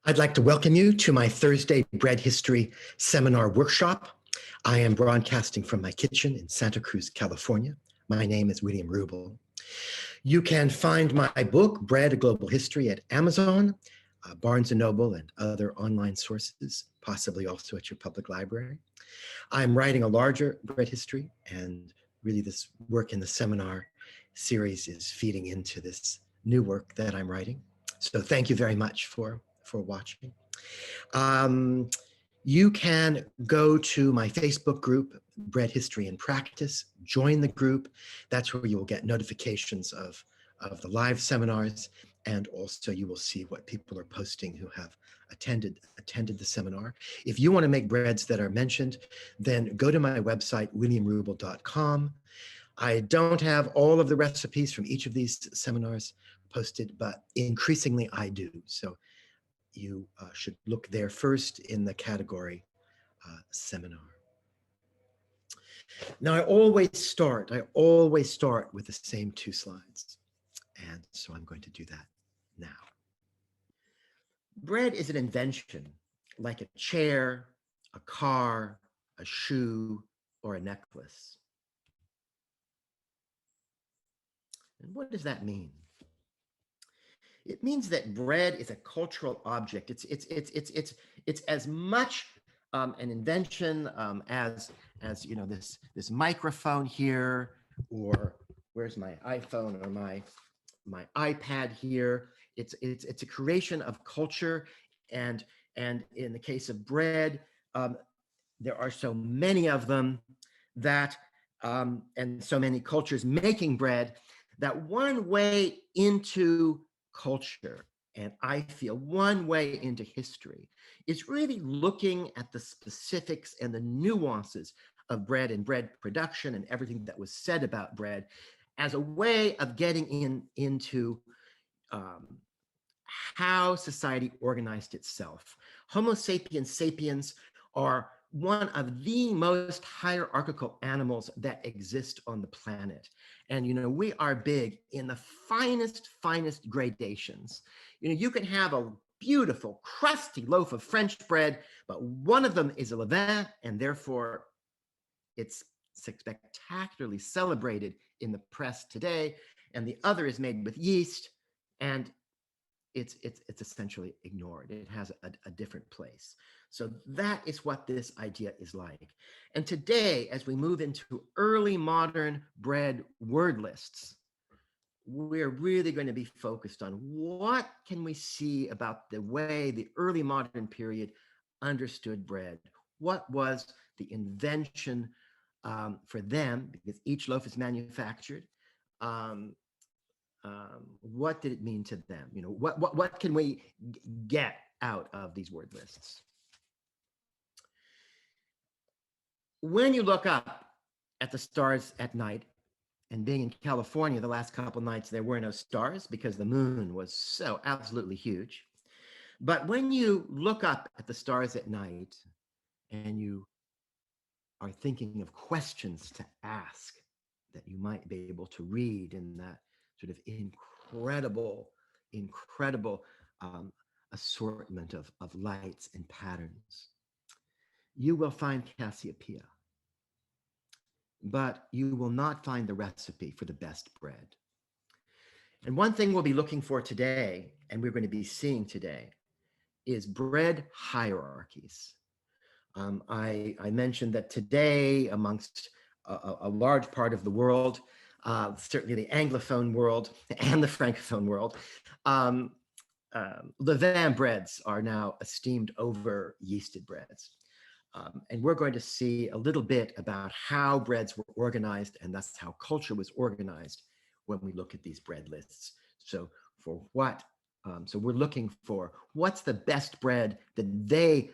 I'd like to welcome you to my Thursday Bread History Seminar Workshop. I am broadcasting from my kitchen in Santa Cruz, California. My name is William Rubel. You can find my book, Bread, A Global History, at Amazon, Barnes & Noble, and other online sources, possibly also at your public library. I'm writing a larger bread history, and really this work in the seminar series is feeding into this new work that I'm writing. So thank you very much for watching. You can go to my Facebook group, Bread History and Practice, join the group. That's where you will get notifications of the live seminars, and also you will see what people are posting who have attended the seminar. If you want to make breads that are mentioned, then go to my website, williamrubel.com. I don't have all of the recipes from each of these seminars posted, but increasingly I do. So you should look there first in the category seminar. Now I always start with the same two slides. And so I'm going to do that now. Bread is an invention, like a chair, a car, a shoe, or a necklace. And what does that mean? It means that bread is a cultural object. It's as much an invention as you know, this microphone here, or where's my iPhone or my iPad here. It's a creation of culture, and in the case of bread, there are so many of them that and so many cultures making bread, that one way into culture, and I feel one way into history, is really looking at the specifics and the nuances of bread and bread production and everything that was said about bread, as a way of getting into how society organized itself. Homo sapiens sapiens are one of the most hierarchical animals that exist on the planet. And, you know, we are big in the finest gradations. You know, you can have a beautiful, crusty loaf of French bread, but one of them is a levain, and therefore it's spectacularly celebrated in the press today, and the other is made with yeast, and it's essentially ignored. It has a different place. So that is what this idea is like. And today, as we move into early modern bread word lists, we're really going to be focused on what can we see about the way the early modern period understood bread. What was the invention for them, because each loaf is manufactured. What did it mean to them? You know, what can we get out of these word lists? When you look up at the stars at night, and being in California the last couple nights, there were no stars because the moon was so absolutely huge. But when you look up at the stars at night and you are thinking of questions to ask that you might be able to read in that sort of incredible assortment of lights and patterns, you will find Cassiopeia, but you will not find the recipe for the best bread. And one thing we'll be looking for today, and we're going to be seeing today, is bread hierarchies. I mentioned that today, amongst a large part of the world, certainly the Anglophone world and the Francophone world, levain breads are now esteemed over yeasted breads. And we're going to see a little bit about how breads were organized, and that's how culture was organized when we look at these bread lists. So for what, so we're looking for what's the best bread that they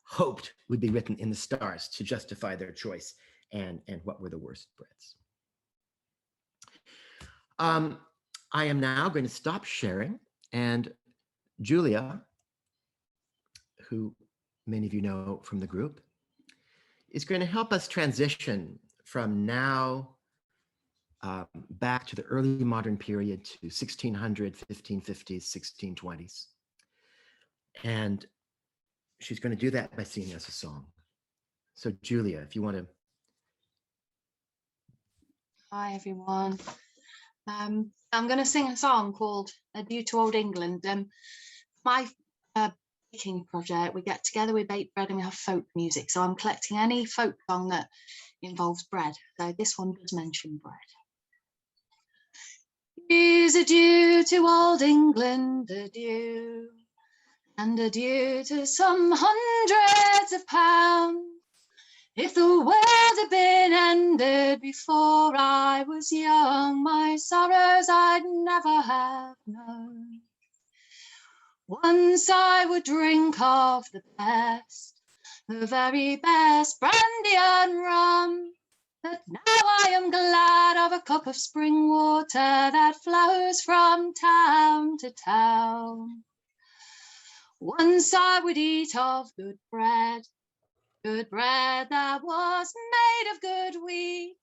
hoped would be written in the stars to justify their choice, and what were the worst breads. I am now going to stop sharing, and Julia, who many of you know from the group, is going to help us transition from now back to the early modern period to 1600, 1550s, 1620s. And she's going to do that by singing us a song. So Julia, if you want to. Hi, everyone. I'm going to sing a song called Adieu to Old England. My baking project, we get together, we bake bread and we have folk music. So I'm collecting any folk song that involves bread. So this one does mention bread. Here's adieu to old England, adieu. And adieu to some hundreds of pounds. If the world had been ended before I was young, my sorrows I'd never have known. Once I would drink of the best, the very best brandy and rum, but now I am glad of a cup of spring water that flows from town to town. Once I would eat of good bread that was made of good wheat,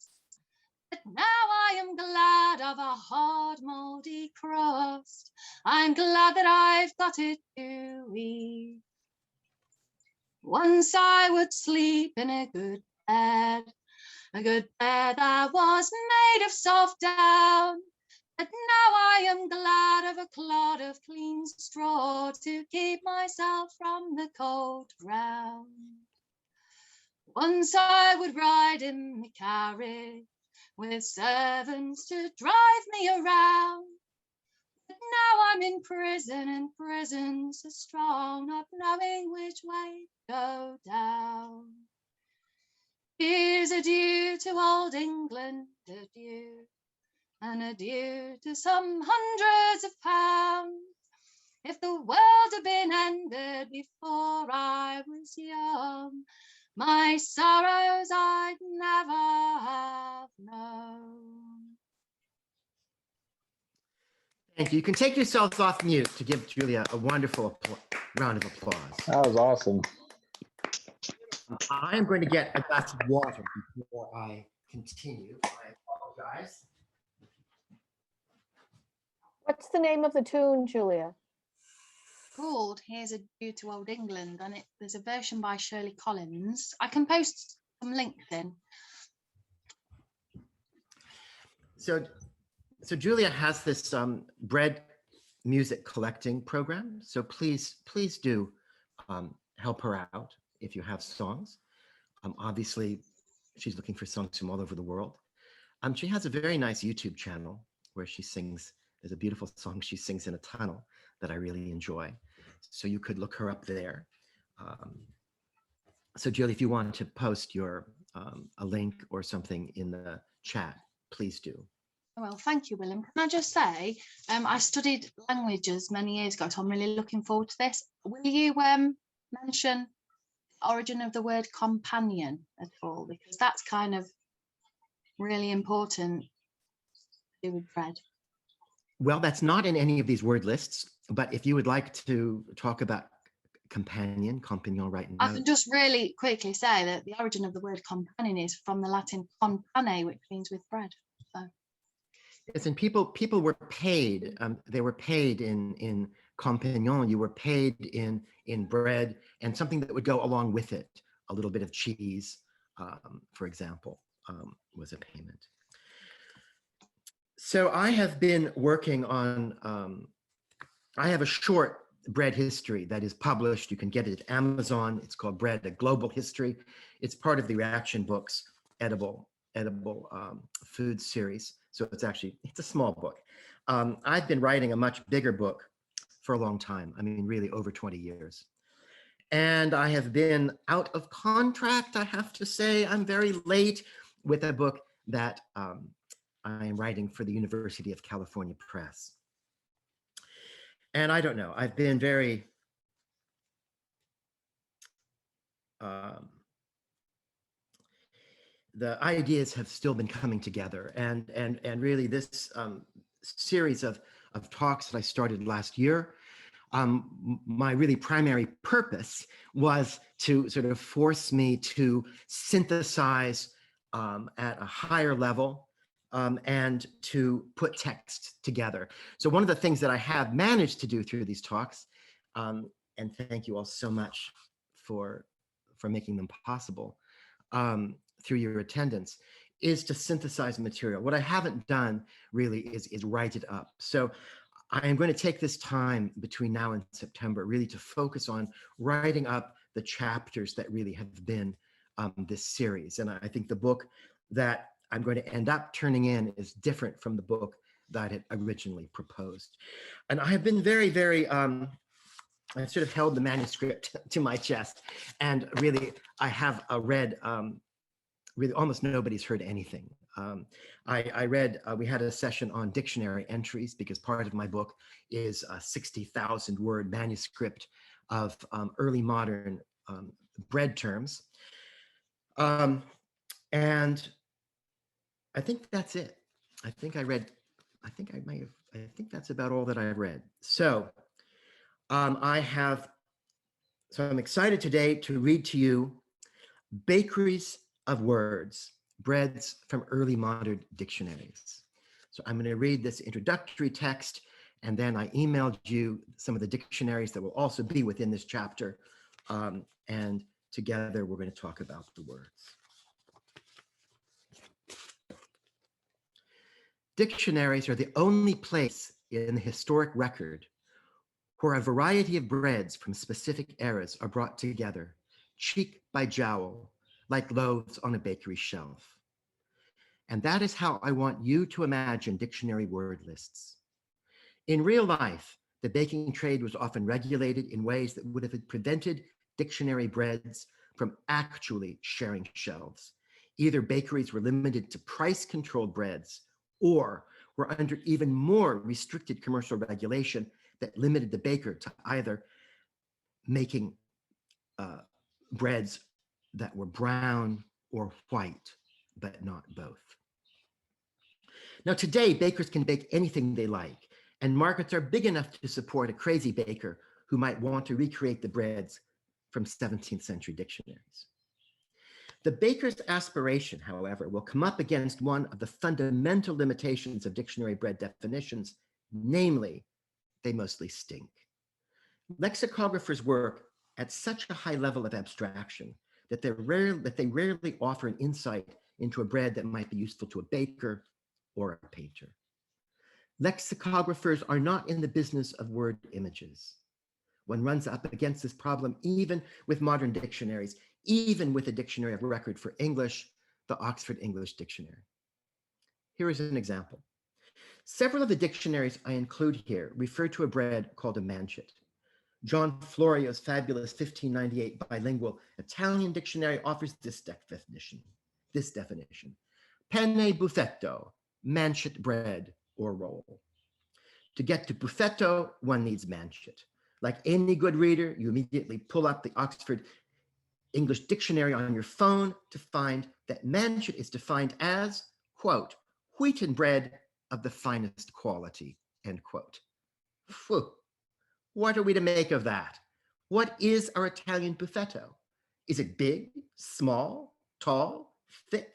but now I am glad of a hard mouldy crust. I'm glad that I've got it to eat. Once I would sleep in a good bed that was made of soft down, but now I am glad of a clod of clean straw to keep myself from the cold ground. Once I would ride in the carriage with servants to drive me around, but now I'm in prison, and prison's so strong, not knowing which way to go down. Here's adieu to old England, adieu, and adieu to some hundreds of pounds. If the world had been ended before I was young, my sorrows I'd never have known. Thank you. You can take yourselves off mute to give Julia a wonderful round of applause. That was awesome. I am going to get a glass of water before I continue. I apologize. What's the name of the tune, Julia? Called Here's Adieu to Old England, and there's a version by Shirley Collins. I can post some links in. So Julia has this bread music collecting program. So please do help her out if you have songs. Obviously, she's looking for songs from all over the world. She has a very nice YouTube channel where she sings. There's a beautiful song she sings in a tunnel that I really enjoy. So you could look her up there. So Julie, if you want to post your a link or something in the chat, please do. Well, thank you, Willem. Can I just say, I studied languages many years ago, so I'm really looking forward to this. Will you mention the origin of the word companion at all? Because that's kind of really important to do with bread. Well, that's not in any of these word lists, but if you would like to talk about compagnon right now. I can just really quickly say that the origin of the word companion is from the Latin compane, which means with bread. So. Yes, and people were paid. They were paid in compagnon. You were paid in bread and something that would go along with it. A little bit of cheese, for example, was a payment. So I have been working on. I have a short bread history that is published. You can get it at Amazon. It's called Bread: A Global History. It's part of the Reaction Books edible food series. So it's a small book. I've been writing a much bigger book for a long time. I mean, really over 20 years. And I have been out of contract, I have to say. I'm very late with a book that I am writing for the University of California Press. And I don't know, I've been very, the ideas have still been coming together, and really this series of talks that I started last year, my really primary purpose was to sort of force me to synthesize at a higher level and to put text together. So one of the things that I have managed to do through these talks, and thank you all so much for making them possible through your attendance, is to synthesize material. What I haven't done really is write it up. So I am going to take this time between now and September really to focus on writing up the chapters that really have been this series. And I think the book that I'm going to end up turning in is different from the book that I had originally proposed. And I have been very, very, I sort of held the manuscript to my chest, and really I have read, really almost nobody's heard anything. I read, we had a session on dictionary entries because part of my book is a 60,000 word manuscript of early modern bread terms. And I think that's it. I think I read, I think I might have, I think that's about all that I read. So so I'm excited today to read to you Bakeries of Words, Breads from Early Modern Dictionaries. So I'm going to read this introductory text, and then I emailed you some of the dictionaries that will also be within this chapter. And together we're going to talk about the words. Dictionaries are the only place in the historic record where a variety of breads from specific eras are brought together, cheek by jowl, like loaves on a bakery shelf. And that is how I want you to imagine dictionary word lists. In real life, the baking trade was often regulated in ways that would have prevented dictionary breads from actually sharing shelves. Either bakeries were limited to price-controlled breads, or were under even more restricted commercial regulation that limited the baker to either making breads that were brown or white, but not both. Now today, bakers can bake anything they like, and markets are big enough to support a crazy baker who might want to recreate the breads from 17th century dictionaries. The baker's aspiration, however, will come up against one of the fundamental limitations of dictionary bread definitions, namely, they mostly stink. Lexicographers work at such a high level of abstraction that they rarely offer an insight into a bread that might be useful to a baker or a painter. Lexicographers are not in the business of word images. One runs up against this problem even with modern dictionaries, even with a dictionary of record for English, the Oxford English Dictionary. Here is an example. Several of the dictionaries I include here refer to a bread called a manchet. John Florio's fabulous 1598 bilingual Italian dictionary offers this definition. Penne buffetto, manchet bread or roll. To get to buffetto, one needs manchet. Like any good reader, you immediately pull up the Oxford English Dictionary on your phone to find that manchet is defined as, quote, wheaten bread of the finest quality, end quote. Phew. What are we to make of that? What is our Italian buffetto? Is it big, small, tall, thick?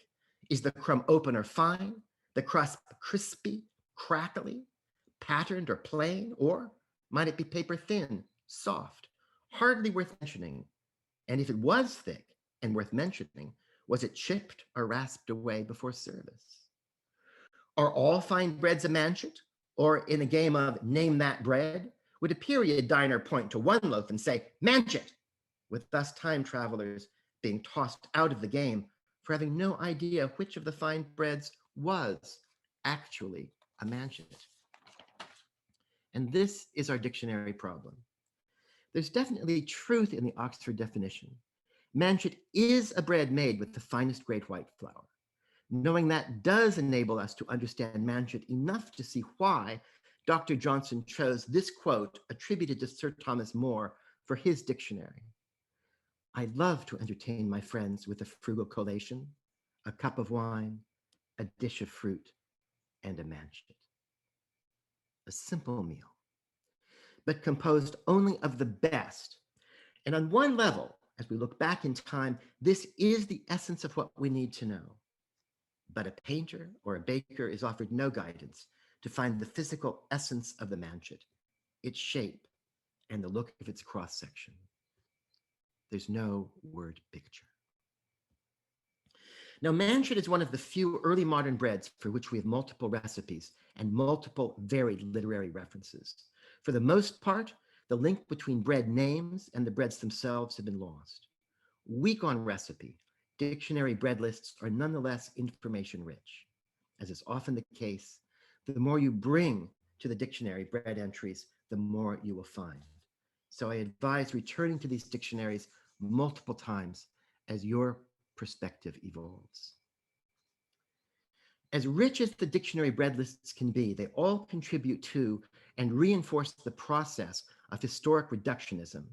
Is the crumb open or fine? The crust crispy, crackly, patterned or plain? Or might it be paper thin, soft, hardly worth mentioning? And if it was thick and worth mentioning, was it chipped or rasped away before service? Are all fine breads a manchet? Or in a game of name that bread, would a period diner point to one loaf and say, manchet, with thus time travelers being tossed out of the game for having no idea which of the fine breads was actually a manchet? And this is our dictionary problem. There's definitely truth in the Oxford definition. Manchet is a bread made with the finest great white flour. Knowing that does enable us to understand manchet enough to see why Dr. Johnson chose this quote attributed to Sir Thomas More for his dictionary. I love to entertain my friends with a frugal collation, a cup of wine, a dish of fruit, and a manchet. A simple meal, but composed only of the best. And on one level, as we look back in time, this is the essence of what we need to know. But a painter or a baker is offered no guidance to find the physical essence of the manchet, its shape and the look of its cross section. There's no word picture. Now, manchet is one of the few early modern breads for which we have multiple recipes and multiple varied literary references. For the most part, the link between bread names and the breads themselves have been lost. Weak on recipe, dictionary bread lists are nonetheless information rich. As is often the case, the more you bring to the dictionary bread entries, the more you will find. So I advise returning to these dictionaries multiple times as your perspective evolves. As rich as the dictionary bread lists can be, they all contribute to and reinforce the process of historic reductionism.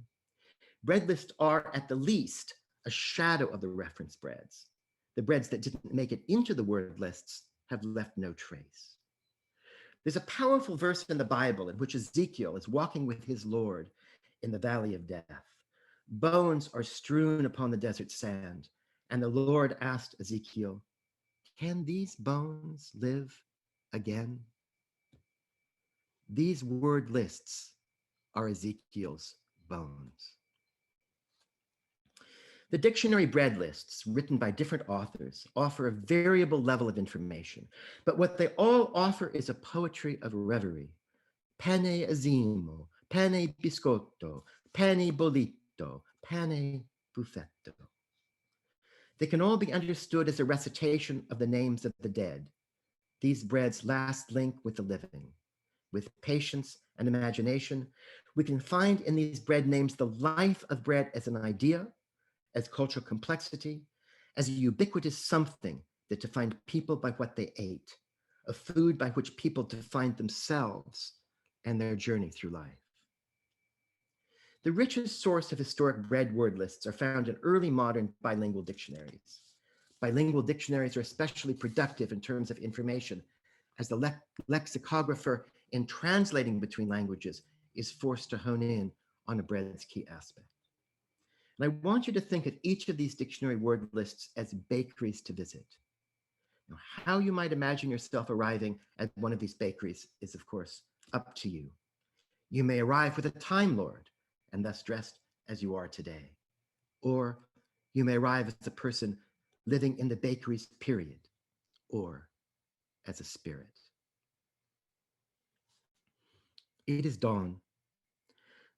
Bread lists are, at the least, a shadow of the reference breads. The breads that didn't make it into the word lists have left no trace. There's a powerful verse in the Bible in which Ezekiel is walking with his Lord in the valley of death. Bones are strewn upon the desert sand, and the Lord asked Ezekiel, "Can these bones live again?" These word lists are Ezekiel's bones. The dictionary bread lists, written by different authors, offer a variable level of information, but what they all offer is a poetry of reverie. Pane azimo, pane biscotto, pane bollito, pane buffetto. They can all be understood as a recitation of the names of the dead, these bread's last link with the living. With patience and imagination, we can find in these bread names the life of bread as an idea, as cultural complexity, as a ubiquitous something that defined people by what they ate, a food by which people defined themselves and their journey through life. The richest source of historic bread word lists are found in early modern bilingual dictionaries. Bilingual dictionaries are especially productive in terms of information, as the lexicographer, in translating between languages, is forced to hone in on a bread's key aspect. And I want you to think of each of these dictionary word lists as bakeries to visit. Now, how you might imagine yourself arriving at one of these bakeries is, of course, up to you. You may arrive with a Time Lord and thus dressed as you are today. Or you may arrive as a person living in the bakery's period, or as a spirit. It is dawn.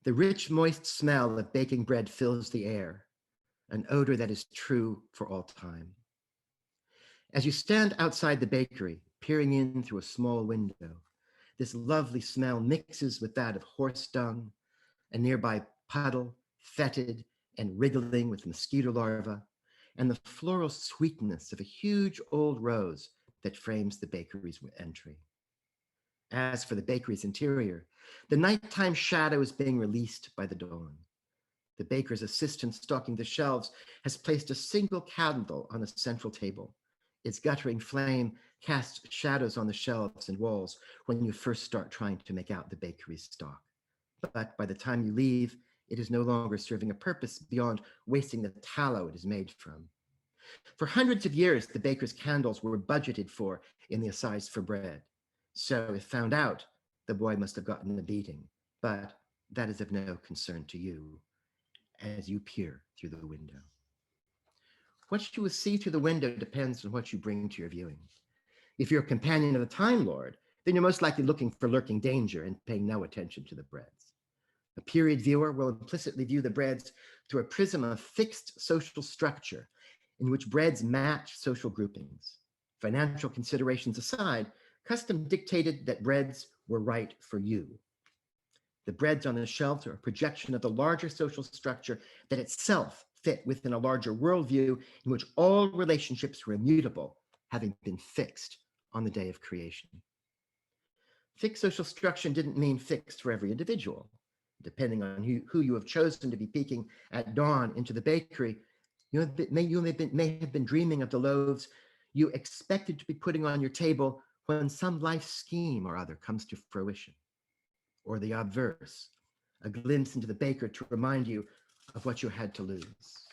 The rich, moist smell of baking bread fills the air, an odor that is true for all time. As you stand outside the bakery, peering in through a small window, this lovely smell mixes with that of horse dung, a nearby puddle, fetid and wriggling with mosquito larvae, and the floral sweetness of a huge old rose that frames the bakery's entry. As for the bakery's interior, the nighttime shadow is being released by the dawn. The baker's assistant stocking the shelves has placed a single candle on a central table. Its guttering flame casts shadows on the shelves and walls when you first start trying to make out the bakery's stock. But by the time you leave, it is no longer serving a purpose beyond wasting the tallow it is made from. For hundreds of years, the baker's candles were budgeted for in the assize for bread. So if found out, the boy must have gotten a beating. But that is of no concern to you as you peer through the window. What you will see through the window depends on what you bring to your viewing. If you're a companion of the Time Lord, then you're most likely looking for lurking danger and paying no attention to the breads. A period viewer will implicitly view the breads through a prism of fixed social structure in which breads match social groupings. Financial considerations aside, custom dictated that breads were right for you. The breads on the shelves are a projection of the larger social structure that itself fit within a larger worldview in which all relationships were immutable, having been fixed on the day of creation. Fixed social structure didn't mean fixed for every individual. Depending on who you have chosen to be peeking at dawn into the bakery, you may have been dreaming of the loaves you expected to be putting on your table when some life scheme or other comes to fruition. Or the obverse, a glimpse into the baker to remind you of what you had to lose.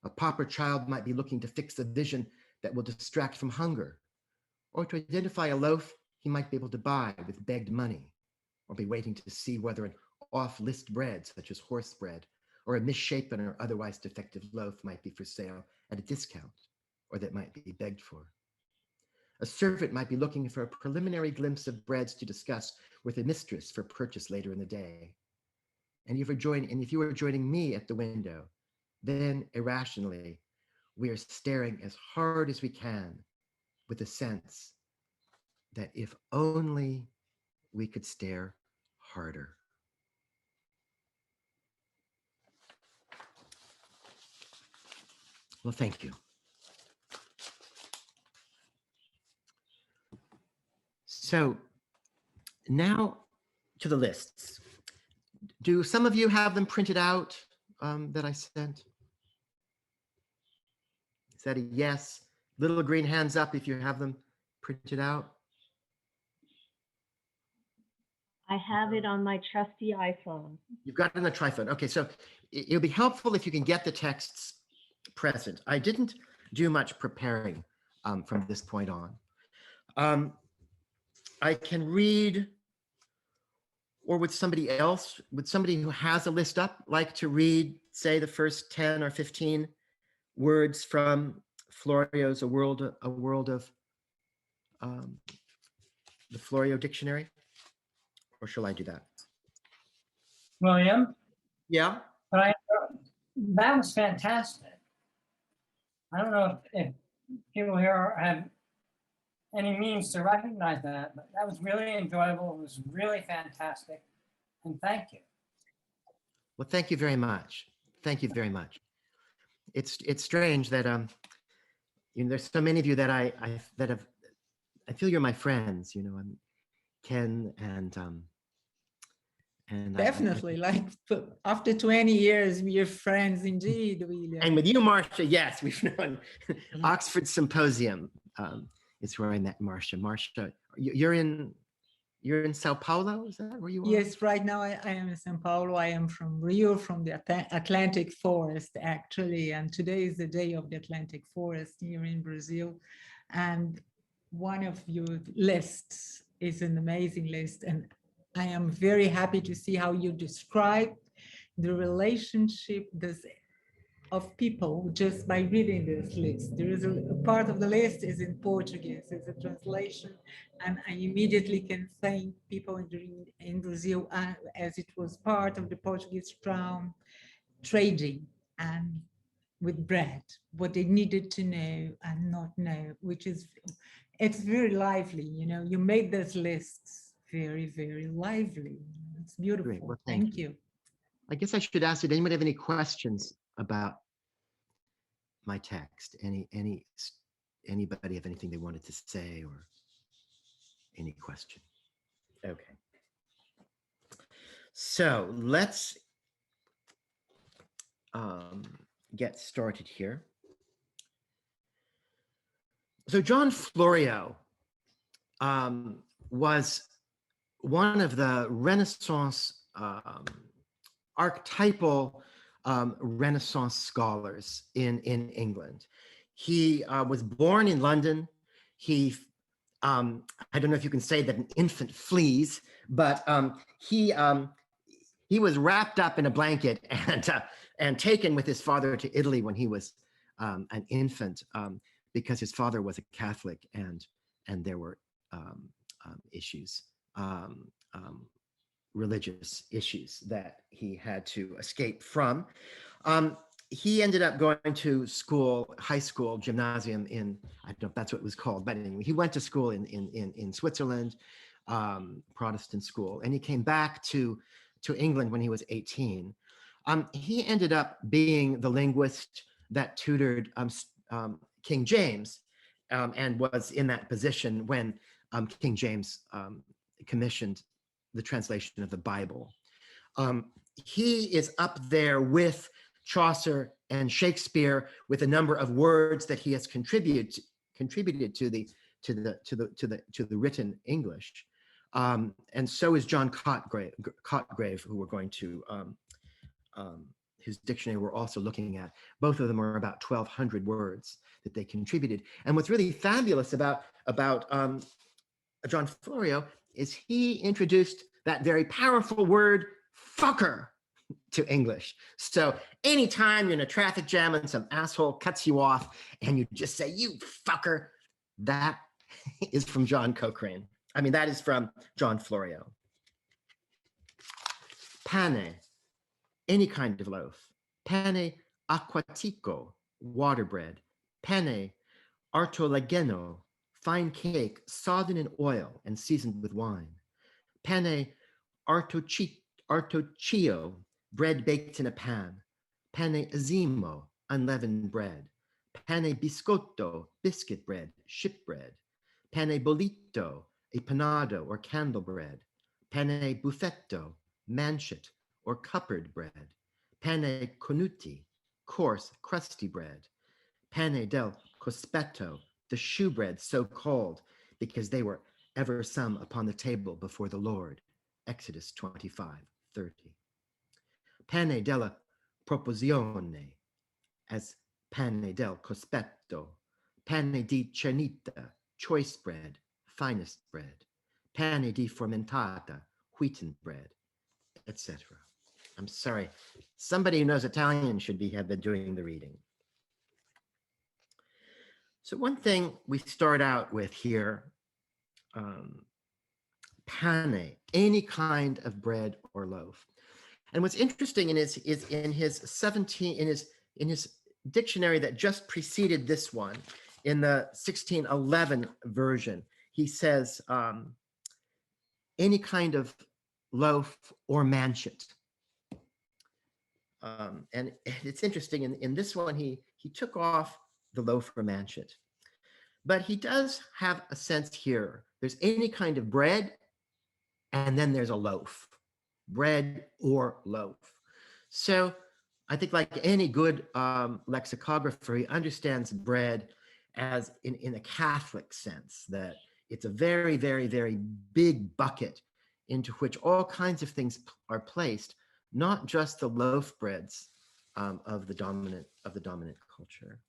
A pauper child might be looking to fix a vision that will distract from hunger, or to identify a loaf he might be able to buy with begged money, or be waiting to see whether an off-list bread, such as horse bread, or a misshapen or otherwise defective loaf might be for sale at a discount, or that might be begged for. A servant might be looking for a preliminary glimpse of breads to discuss with a mistress for purchase later in the day. And if you are joining me at the window, then irrationally, we are staring as hard as we can with the sense that if only we could stare harder. Well, thank you. So now to the lists. Do some of you have them printed out that I sent? Is that a yes? Little green hands up if you have them printed out. I have it on my trusty iPhone. You've got it on the triphone. Okay, so it'll be helpful if you can get the texts present. I didn't do much preparing from this point on. I can read, or would somebody who has a list up like to read, say, the first 10 or 15 words from Florio's A World of the Florio Dictionary? Or shall I do that? William? Yeah? But that was fantastic. I don't know if people here have any means to recognize that, but that was really enjoyable. It was really fantastic. And thank you. Well, thank you very much. Thank you very much. It's strange that there's so many of you that I feel you're my friends. I'm Ken and definitely, like after 20 years, we're friends indeed, William. And with you, Marcia, yes, we've known. Oxford Symposium is where I met Marcia. Marcia, you're in Sao Paulo, is that where you are? Yes, right now I am in Sao Paulo. I am from Rio, from the Atlantic Forest, actually. And today is the day of the Atlantic Forest here in Brazil. And one of your lists is an amazing list. And I am very happy to see how you describe the relationship of people just by reading this list. There is a part of the list is in Portuguese, it's a translation, and I immediately can thank people in Brazil as it was part of the Portuguese crown trading and with bread, what they needed to know and not know, it's very lively, you made those lists very, very lively. It's beautiful. Great. Well, thank you. I guess I should ask, did anybody have any questions about my text? Anybody have anything they wanted to say, or any question? Okay. So let's get started here. So John Florio was one of the Renaissance archetypal Renaissance scholars in England. He was born in London. He, I don't know if you can say that an infant flees, but he was wrapped up in a blanket and taken with his father to Italy when he was an infant, because his father was a Catholic, and there were issues. Religious issues that he had to escape from. He ended up going to school, high school, gymnasium I don't know if that's what it was called, but anyway, he went to school in Switzerland, Protestant school, and he came back to England when he was 18. He ended up being the linguist that tutored King James, and was in that position when King James commissioned the translation of the Bible. He is up there with Chaucer and Shakespeare with a number of words that he has contributed to the written English, and so is John Cotgrave, who we're going to whose dictionary we're also looking at. Both of them are about 1,200 words that they contributed. And what's really fabulous about John Florio is he introduced that very powerful word fucker to English. So anytime you're in a traffic jam and some asshole cuts you off and you just say, you fucker, that is from John Cochrane. I mean, that is from John Florio. Pane, any kind of loaf. Pane acquatico, water bread. Pane artolageno, fine cake, sodden in oil and seasoned with wine. Pane artocchio, bread baked in a pan. Pane azimo, unleavened bread. Pane biscotto, biscuit bread, ship bread. Pane bollito, a panado or candle bread. Pane buffetto, manchet or cuppered bread. Pane conuti, coarse, crusty bread. Pane del cospetto, the shoe bread so called because they were ever some upon the table before the Lord. Exodus 25:30. Pane della proposione, as pane del cospetto. Pane di cernita, choice bread, finest bread. Pane di fermentata, wheaten bread, etc. I'm sorry. Somebody who knows Italian should have been doing the reading. So one thing we start out with here, pane, any kind of bread or loaf. And what's interesting is in his dictionary that just preceded this one, in the 1611 version, he says any kind of loaf or manchet. And it's interesting, in this one, he took off the loaf or manchet. But he does have a sense here. There's any kind of bread, and then there's a loaf, bread or loaf. So I think like any good lexicographer, he understands bread as in a Catholic sense, that it's a very, very, very big bucket into which all kinds of things are placed, not just the loaf breads of the dominant culture.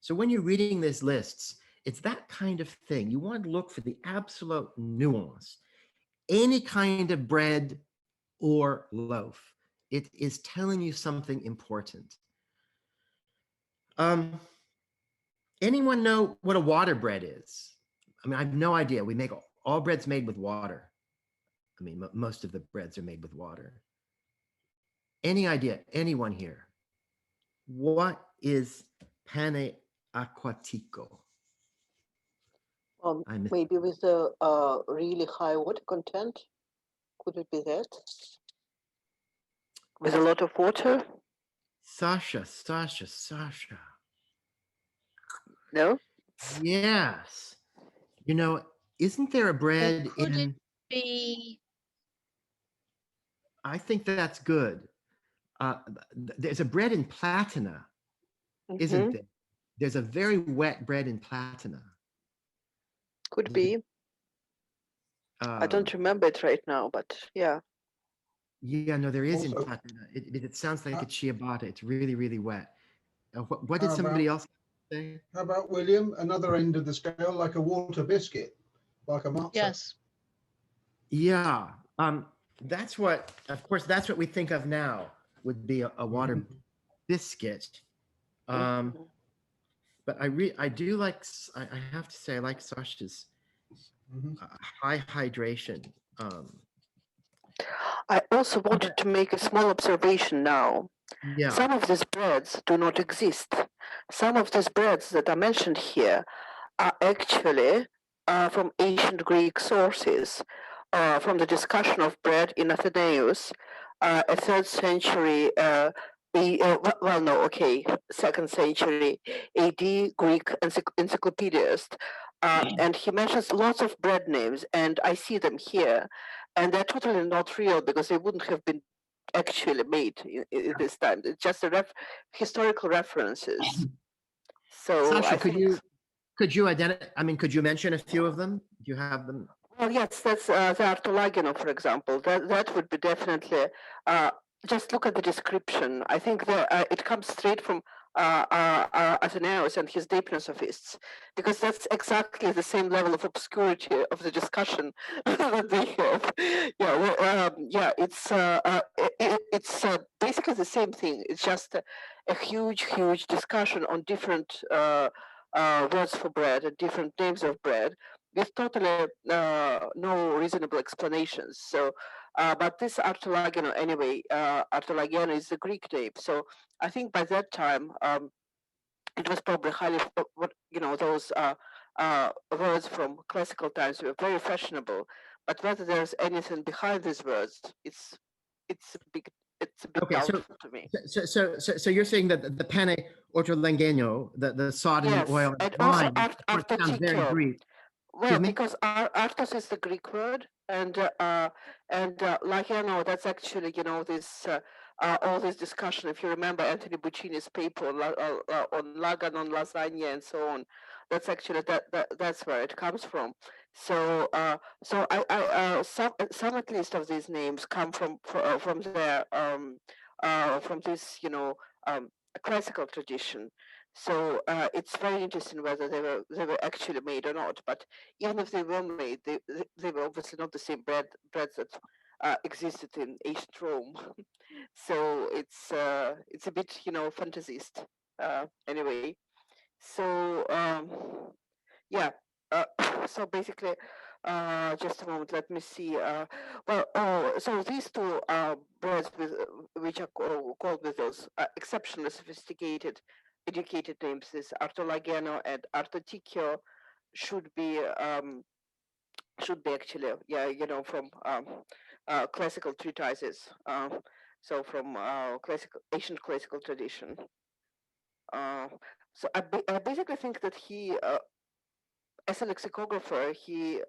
So when you're reading these lists, it's that kind of thing. You want to look for the absolute nuance. Any kind of bread or loaf, it is telling you something important. Anyone know what a water bread is? I mean, I have no idea. We make all breads made with water. I mean, most of the breads are made with water. Any idea? Anyone here? What is pane acquatico? Maybe with a really high water content. Could it be that? With a lot of water? Sasha. No? Yes. You know, isn't there a bread Could in... it be? I think that's good. There's a bread in Platina, isn't there? There's a very wet bread in Platina. Could be. I don't remember it right now, but yeah. Yeah, no, there is in Also- Platina. It sounds like it's ciabatta. It's really, really wet. What How did somebody about- else say? How about, William, another end of the scale, like a water biscuit, like a matzah? Yes. Yeah, that's what, of course, that's what we think of now, would be a water biscuit. But I do like, I have to say, I like Sasha's high hydration. I also wanted to make a small observation now. Yeah. Some of these breads do not exist. Some of these breads that are mentioned here are actually from ancient Greek sources, from the discussion of bread in Athenaeus, a 3rd century, 2nd century AD Greek encyclopedist. And he mentions lots of bread names, and I see them here. And they're totally not real because they wouldn't have been actually made in this time. It's just historical references. So Sasha, I could you identify? I mean, could you mention a few of them? Do you have them? Well, yes, that's the Artolagino, for example. That would be definitely. Just look at the description. I think that it comes straight from Athenaeus and his Deipnosophists, because that's exactly the same level of obscurity of the discussion that they have. Yeah, well, yeah, it's basically the same thing. It's just a huge discussion on different words for bread and different names of bread with totally no reasonable explanations. So, but this Artolageno anyway, Artolageno is the Greek name. So I think by that time, it was probably highly, what those words from classical times were very fashionable. But whether there's anything behind these words, it's a bit Okay, doubtful to me. so you're saying that the pane ortolengueno, the sod and the Yes, oil and and also wine, of course, sounds very artotikio. Greek. Well, Excuse me? because artos is the Greek word, and like that's actually this all this discussion. If you remember Anthony Buccini's paper on, on Lagan, on lasagna, and so on, that's actually that's where it comes from. So so some at least of these names come from their from this classical tradition. So it's very interesting whether they were actually made or not. But even if they were made, they were obviously not the same breads that existed in ancient Rome. So it's a bit fantasist anyway. So yeah. So basically, just a moment. Let me see. Well, so these two breads which are called with those exceptionally sophisticated, educated names, this Artolageno and Artotikio, should be actually from classical treatises. So from ancient classical tradition. Uh, so I basically think that he as a lexicographer, he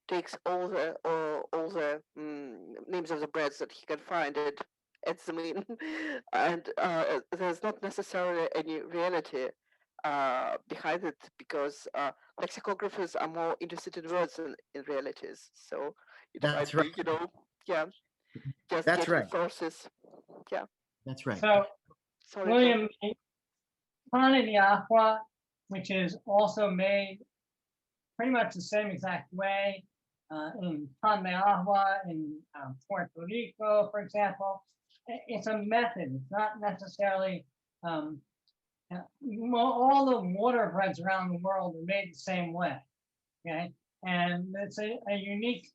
takes all the names of the breads that he can find and adds them in, and there's not necessarily any reality behind it, because lexicographers are more interested in words than in realities. So it That's might right. be, yeah, just That's getting right. sources. Yeah. That's right. So Sorry, William, pane di acqua, which is also made pretty much the same exact way in pan de agua in Puerto Rico, for example. It's a method. It's not necessarily all the water breads around the world are made the same way. Okay, and it's a unique.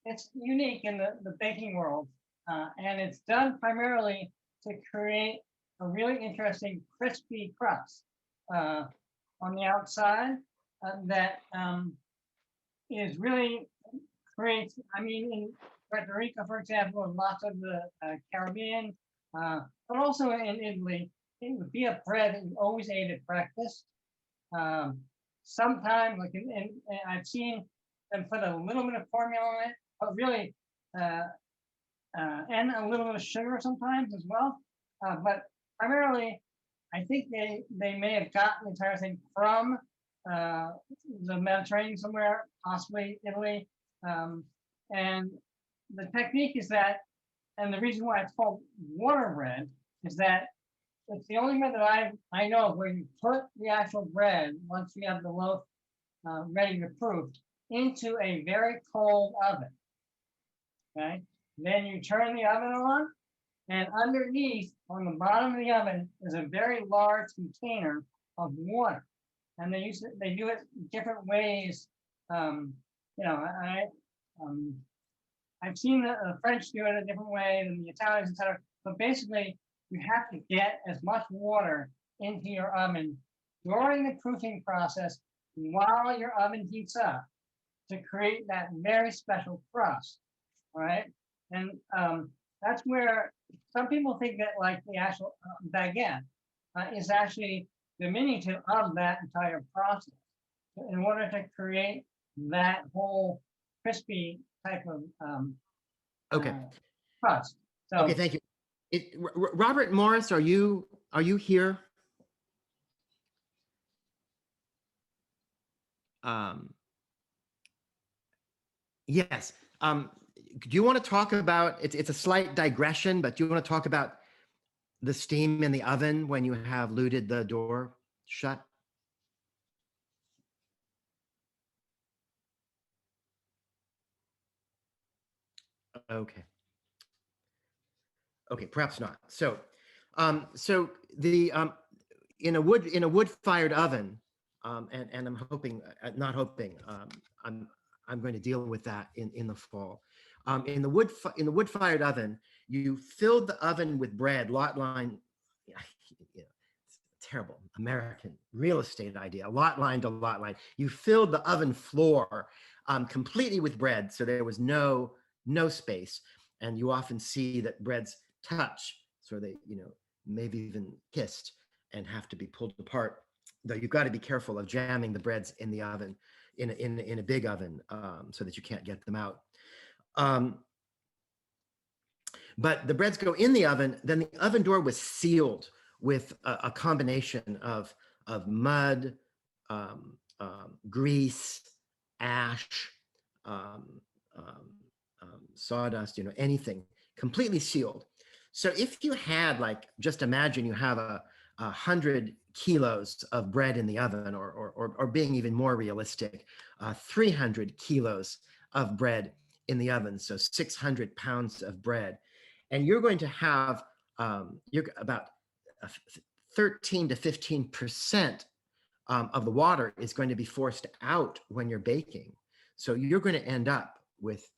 It's unique in the baking world, and it's done primarily to create a really interesting crispy crust on the outside that is really creates. I mean, in Puerto Rico, for example, and lots of the Caribbean, but also in Italy, it would be a bread that you always ate at breakfast. Sometimes, like I've seen them put a little bit of formula in it, but really, and a little bit of sugar sometimes as well. But primarily, I think they may have gotten the entire thing from the Mediterranean somewhere, possibly Italy. And the technique is that, and the reason why it's called water bread is that it's the only method I know of where you put the actual bread, once you have the loaf ready to proof, into a very cold oven. Okay, then you turn the oven on, and underneath, on the bottom of the oven, is a very large container of water. And they do it different ways. I've seen the French do it a different way than the Italians, etc. But basically, you have to get as much water into your oven during the proofing process while your oven heats up to create that very special crust. All right, and that's where some people think that like the actual baguette is actually diminutive of that entire process in order to create that whole crispy type of Okay. crust. So, Okay, thank you. Robert Morris, are you here? Yes. Do you want to talk about, it's a slight digression, but do you want to talk about the steam in the oven when you have looted the door shut? Okay. Okay, perhaps not. So, so the in a wood-fired oven, and I'm hoping, not hoping, I'm going to deal with that in the fall. In the wood-fired oven, you filled the oven with bread, lot line. You know, terrible American real estate idea, lot line to lot line. You filled the oven floor completely with bread, so there was no space. And you often see that breads touch, so they, maybe even kissed and have to be pulled apart. Though you've got to be careful of jamming the breads in the oven, in a big oven, so that you can't get them out. But the breads go in the oven, then the oven door was sealed with a combination of mud, grease, ash, um, sawdust, anything, completely sealed. So if you had, like, just imagine you have 100 kilos of bread in the oven, or being even more realistic, 300 kilos of bread in the oven, so 600 pounds of bread. And you're going to have you're about 13 to 15% of the water is going to be forced out when you're baking. So you're going to end up with,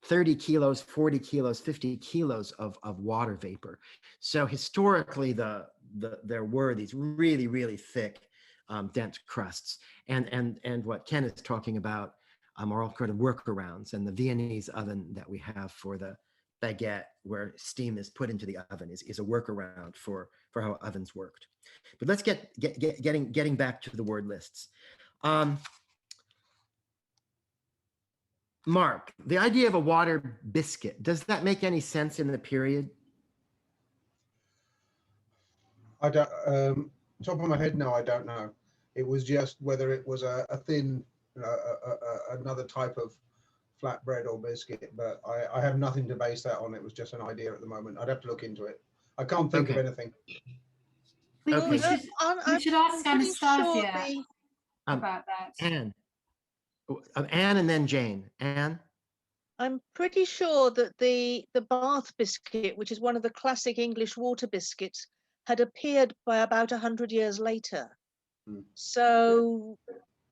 30 kilos, 40 kilos, 50 kilos of water vapor. So historically, there were these really, really thick, dense crusts. And what Ken is talking about are all kind of workarounds. And the Viennese oven that we have for the baguette, where steam is put into the oven, is a workaround for how ovens worked. But let's getting back to the word lists. Mark, the idea of a water biscuit, does that make any sense in the period? I don't, top of my head, no, I don't know. It was just whether it was a thin, another type of flatbread or biscuit, but I have nothing to base that on. It was just an idea at the moment. I'd have to look into it. I can't think of anything. We Okay. should ask Anastasia Sure about that. Anne and then Jane. Anne? I'm pretty sure that the Bath biscuit, which is one of the classic English water biscuits, had appeared by about 100 years later. So,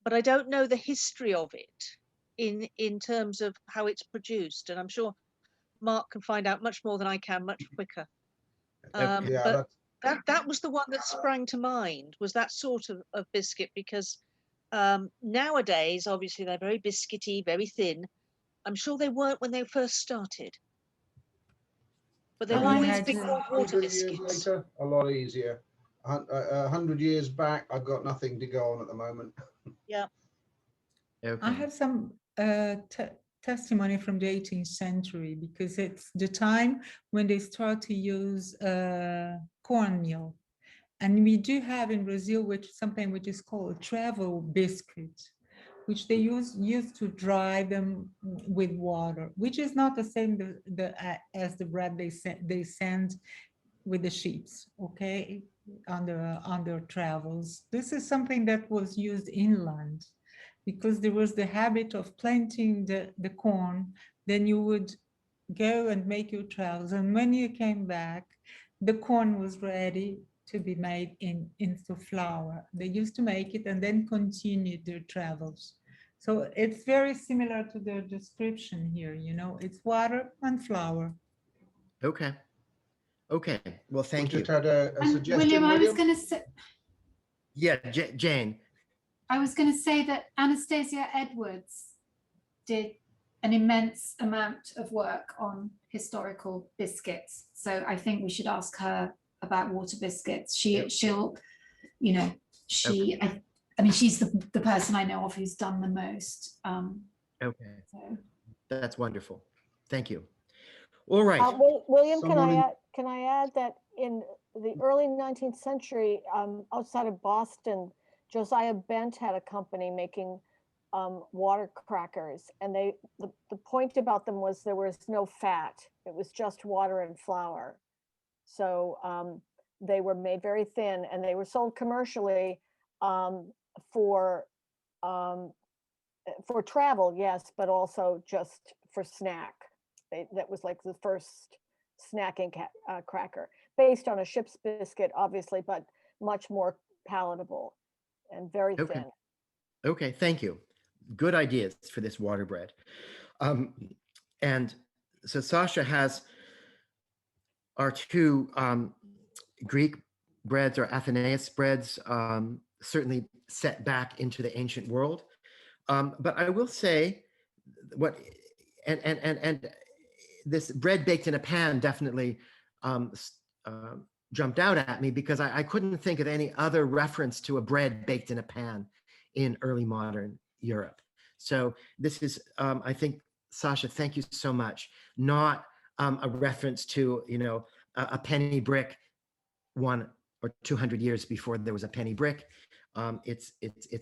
but I don't know the history of it in terms of how it's produced, and I'm sure Mark can find out much more than I can, much quicker. Yeah, but that was the one that sprang to mind, was that sort of biscuit, because nowadays, obviously, they're very biscuity, very thin. I'm sure they weren't when they first started. But they've Well, I always had been called water 100 years biscuits. later, a lot easier. 100 years back, I've got nothing to go on at the moment. Yeah. Okay. I have some testimony from the 18th century, because it's the time when they start to use cornmeal. And we do have in Brazil something which is called a travel biscuit, which they used to dry them with water, which is not the same as the bread they send with the ships, okay, on their travels. This is something that was used inland, because there was the habit of planting the corn. Then you would go and make your travels, and when you came back, the corn was ready to be made into flour. They used to make it and then continue their travels. So it's very similar to the description here, it's water and flour. Okay. Okay. Well, We thank you. just had a And suggestion, William, I was William. going to say, Yeah, Jane. I was going to say that Anastasia Edwards did an immense amount of work on historical biscuits. So I think we should ask her about water biscuits. She'll, I mean, she's the person I know of who's done the most. Okay. So. That's wonderful. Thank you. All right. William, can Someone I add that in the early 19th century, outside of Boston, Josiah Bent had a company making water crackers, and the point about them was there was no fat. It was just water and flour. So they were made very thin, and they were sold commercially for um, for travel, yes, but also just for snack. That was like the first snacking cracker, based on a ship's biscuit, obviously, but much more palatable and very Okay. thin. Okay, thank you. Good ideas for this water bread. Um, and so Sasha has our two Greek breads or Athenaeus breads, certainly set back into the ancient world. But I will say what, and this bread baked in a pan definitely um, jumped out at me, because I couldn't think of any other reference to a bread baked in a pan in early modern Europe. So this is, I think, Sasha, thank you so much. Not a reference to, a penny brick 100 or 200 years before there was a penny brick. It's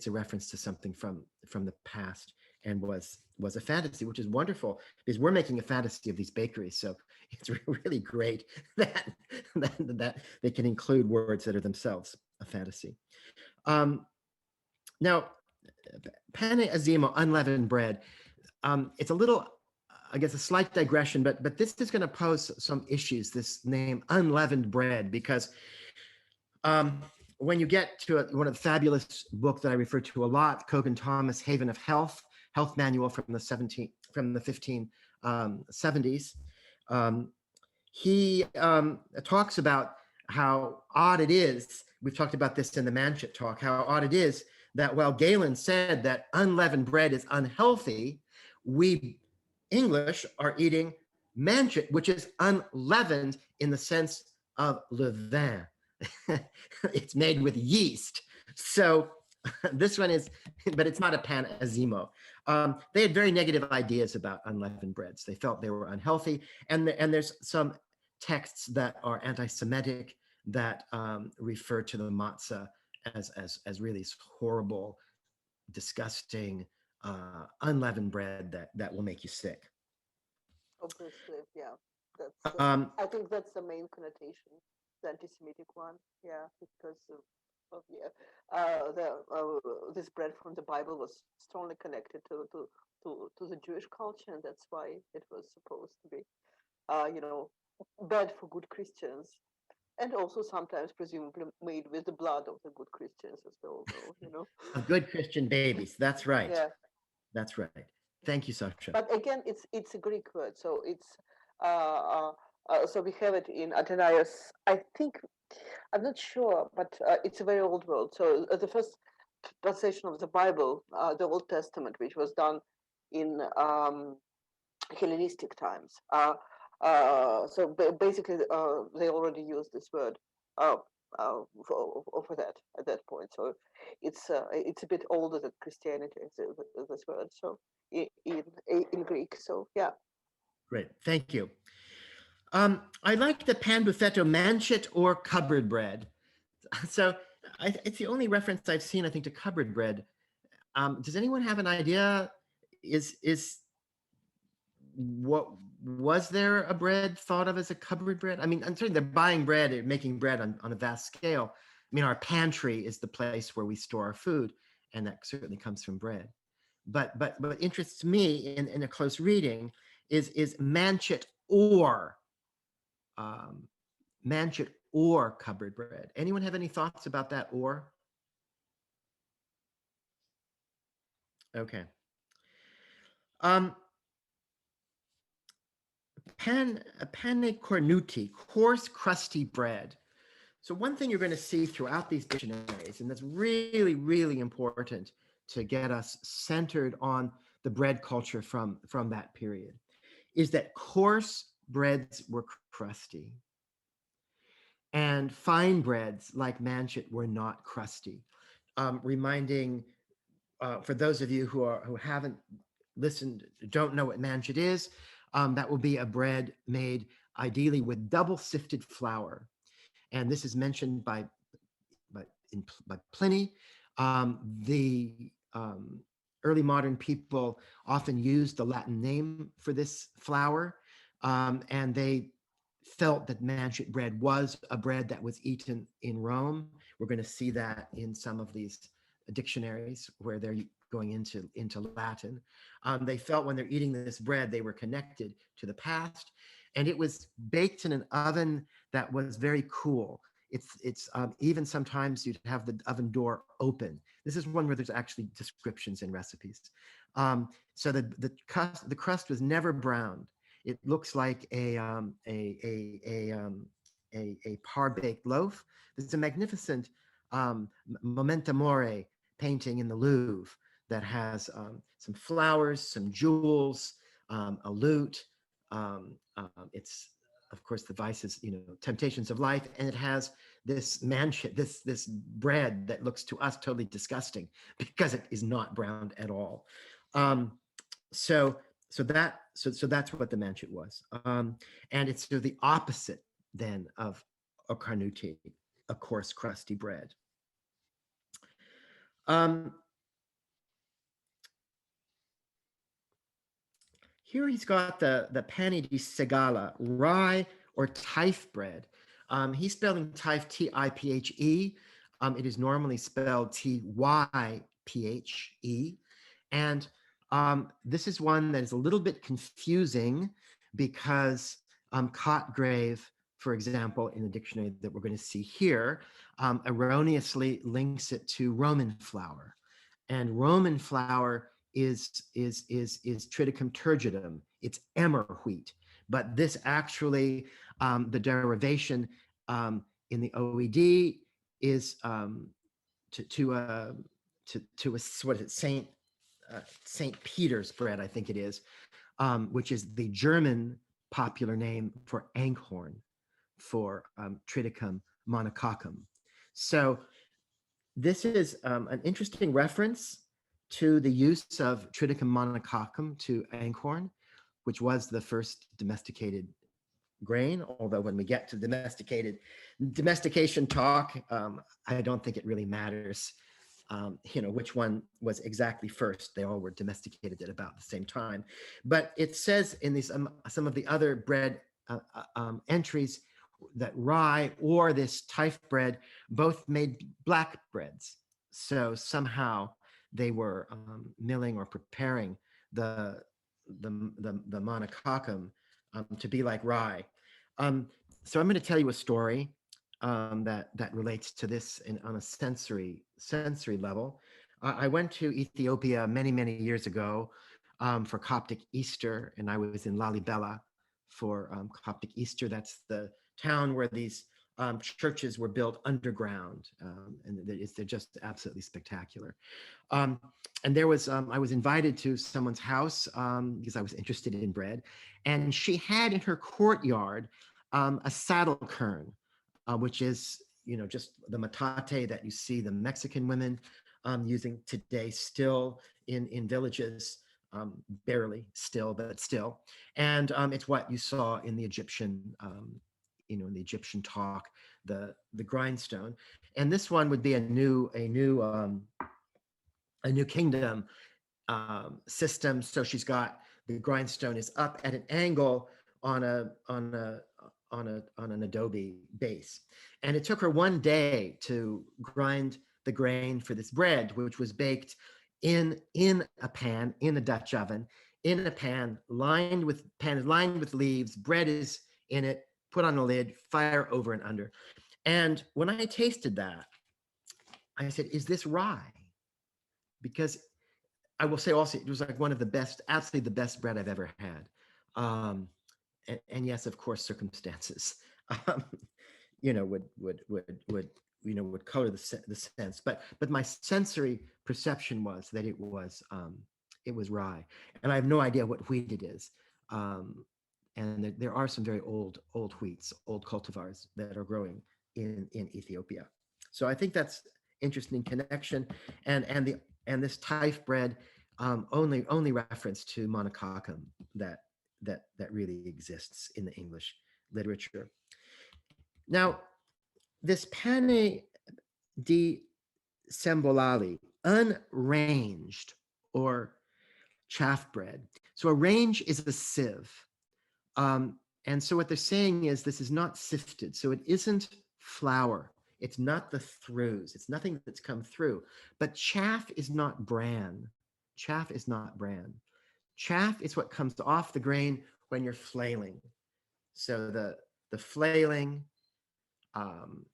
a reference to something from the past, and was a fantasy, which is wonderful, because we're making a fantasy of these bakeries. So it's really great that they can include words that are themselves a fantasy. Now, pane azimo, unleavened bread. It's a little, I guess, a slight digression, but this is going to pose some issues, this name unleavened bread, because when you get to one of the fabulous books that I refer to a lot, Cogan Thomas, Haven of Health Manual from the 1570s, he talks about how odd it is. We've talked about this in the Manchit talk, how odd it is that while Galen said that unleavened bread is unhealthy, we English are eating Manchit, which is unleavened in the sense of levain. It's made with yeast. So this one is, but it's not a pan azimo. They had very negative ideas about unleavened breads. They felt they were unhealthy. And there's some texts that are anti-Semitic that refer to the matzah as really horrible, disgusting, unleavened bread that will make you sick. Obviously, yeah. I think that's the main connotation, the anti-Semitic one. Yeah, because of this bread from the Bible was strongly connected to the Jewish culture, and that's why it was supposed to be, bad for good Christians, and also sometimes presumably made with the blood of the good Christians, as we all know. Of good Christian babies. That's right. Yeah. That's right. Thank you, Sasha. But again, it's a Greek word, so it's so we have it in Athenaeus. I think, I'm not sure, but it's a very old word. So the first translation of the Bible, the Old Testament, which was done in Hellenistic times. So basically, they already used this word for that at that point. So it's a bit older than Christianity, this word. So in Greek. So yeah. Great, thank you. I like the pan buffetto manchet or cupboard bread. So it's the only reference I've seen, I think, to cupboard bread. Does anyone have an idea? Was there a bread thought of as a cupboard bread? I mean, I'm certain they're buying bread and making bread on a vast scale. I mean, our pantry is the place where we store our food, and that certainly comes from bread. But what interests me in a close reading is manchet or cupboard bread. Anyone have any thoughts about that or? Okay. Pane cornuti, coarse, crusty bread. So one thing you're going to see throughout these dictionaries, and that's really, really important to get us centered on the bread culture from that period, is that coarse breads were crusty, and fine breads like manchet were not crusty. Reminding, for those of you who haven't listened, don't know what manchet is, that will be a bread made ideally with double sifted flour. And this is mentioned by Pliny. The early modern people often used the Latin name for this flour, and they felt that manchet bread was a bread that was eaten in Rome. We're going to see that in some of these dictionaries where they're going into Latin. They felt when they're eating this bread, they were connected to the past, and it was baked in an oven that was very cool. It's even sometimes you'd have the oven door open. This is one where there's actually descriptions and recipes. So the crust was never browned. It looks like a par baked loaf. There's a magnificent Memento Mori painting in the Louvre that has some flowers, some jewels, a lute. It's of course the vices, temptations of life, and it has this manchet, this bread that looks to us totally disgusting because it is not browned at all. So that's what the manchet was, and it's sort of the opposite then of a carnuti, a coarse crusty bread. Here he's got the pani di segala, rye or typh bread. He's spelling typh T-I-P-H-E. It is normally spelled T-Y-P-H-E. And this is one that is a little bit confusing because Cotgrave, for example, in the dictionary that we're going to see here, erroneously links it to Roman flour. And Roman flour is triticum turgidum. It's emmer wheat. But this actually, the derivation in the OED is to a what is it, Saint Peter's bread, I think it is, which is the German popular name for Ankhorn, for Triticum monococcum. So this is an interesting reference to the use of Triticum monococcum to Ankhorn, which was the first domesticated grain. Although when we get to domestication talk, I don't think it really matters, which one was exactly first. They all were domesticated at about the same time. But it says in these some of the other bread entries that rye or this typh bread both made black breads. So somehow they were milling or preparing the monococcum to be like rye. So I'm going to tell you a story that relates to this on a sensory level. I went to Ethiopia many years ago for Coptic Easter, and I was in Lalibela for Coptic Easter. That's the town where these churches were built underground, and they're just absolutely spectacular. And there was, I was invited to someone's house because I was interested in bread, and she had in her courtyard a saddle kern, which is, just the metate that you see the Mexican women using today still in villages, barely still, but still. And it's what you saw in the Egyptian, in the Egyptian talk, the grindstone. And this one would be a new kingdom system. So she's got the grindstone is up at an angle on an adobe base. And it took her one day to grind the grain for this bread, which was baked in a pan, in a Dutch oven, in a pan lined with leaves. Bread is in it, put on a lid, fire over and under. And when I tasted that, I said, is this rye? Because I will say also, it was like one of the best, absolutely the best bread I've ever had. And yes, of course, circumstances, would color the sense. But my sensory perception was that it was rye, and I have no idea what wheat it is. And there are some very old wheats, old cultivars that are growing in Ethiopia. So I think that's interesting connection, and this typh bread only reference to monococcum that really exists in the English literature. Now, this pane di sembolali, unranged or chaff bread. So a range is a sieve. And And so what they're saying is this is not sifted. So it isn't flour. It's not the throughs. It's nothing that's come through. But chaff is not bran. Chaff is not bran. Chaff is what comes off the grain when you're flailing. So the flailing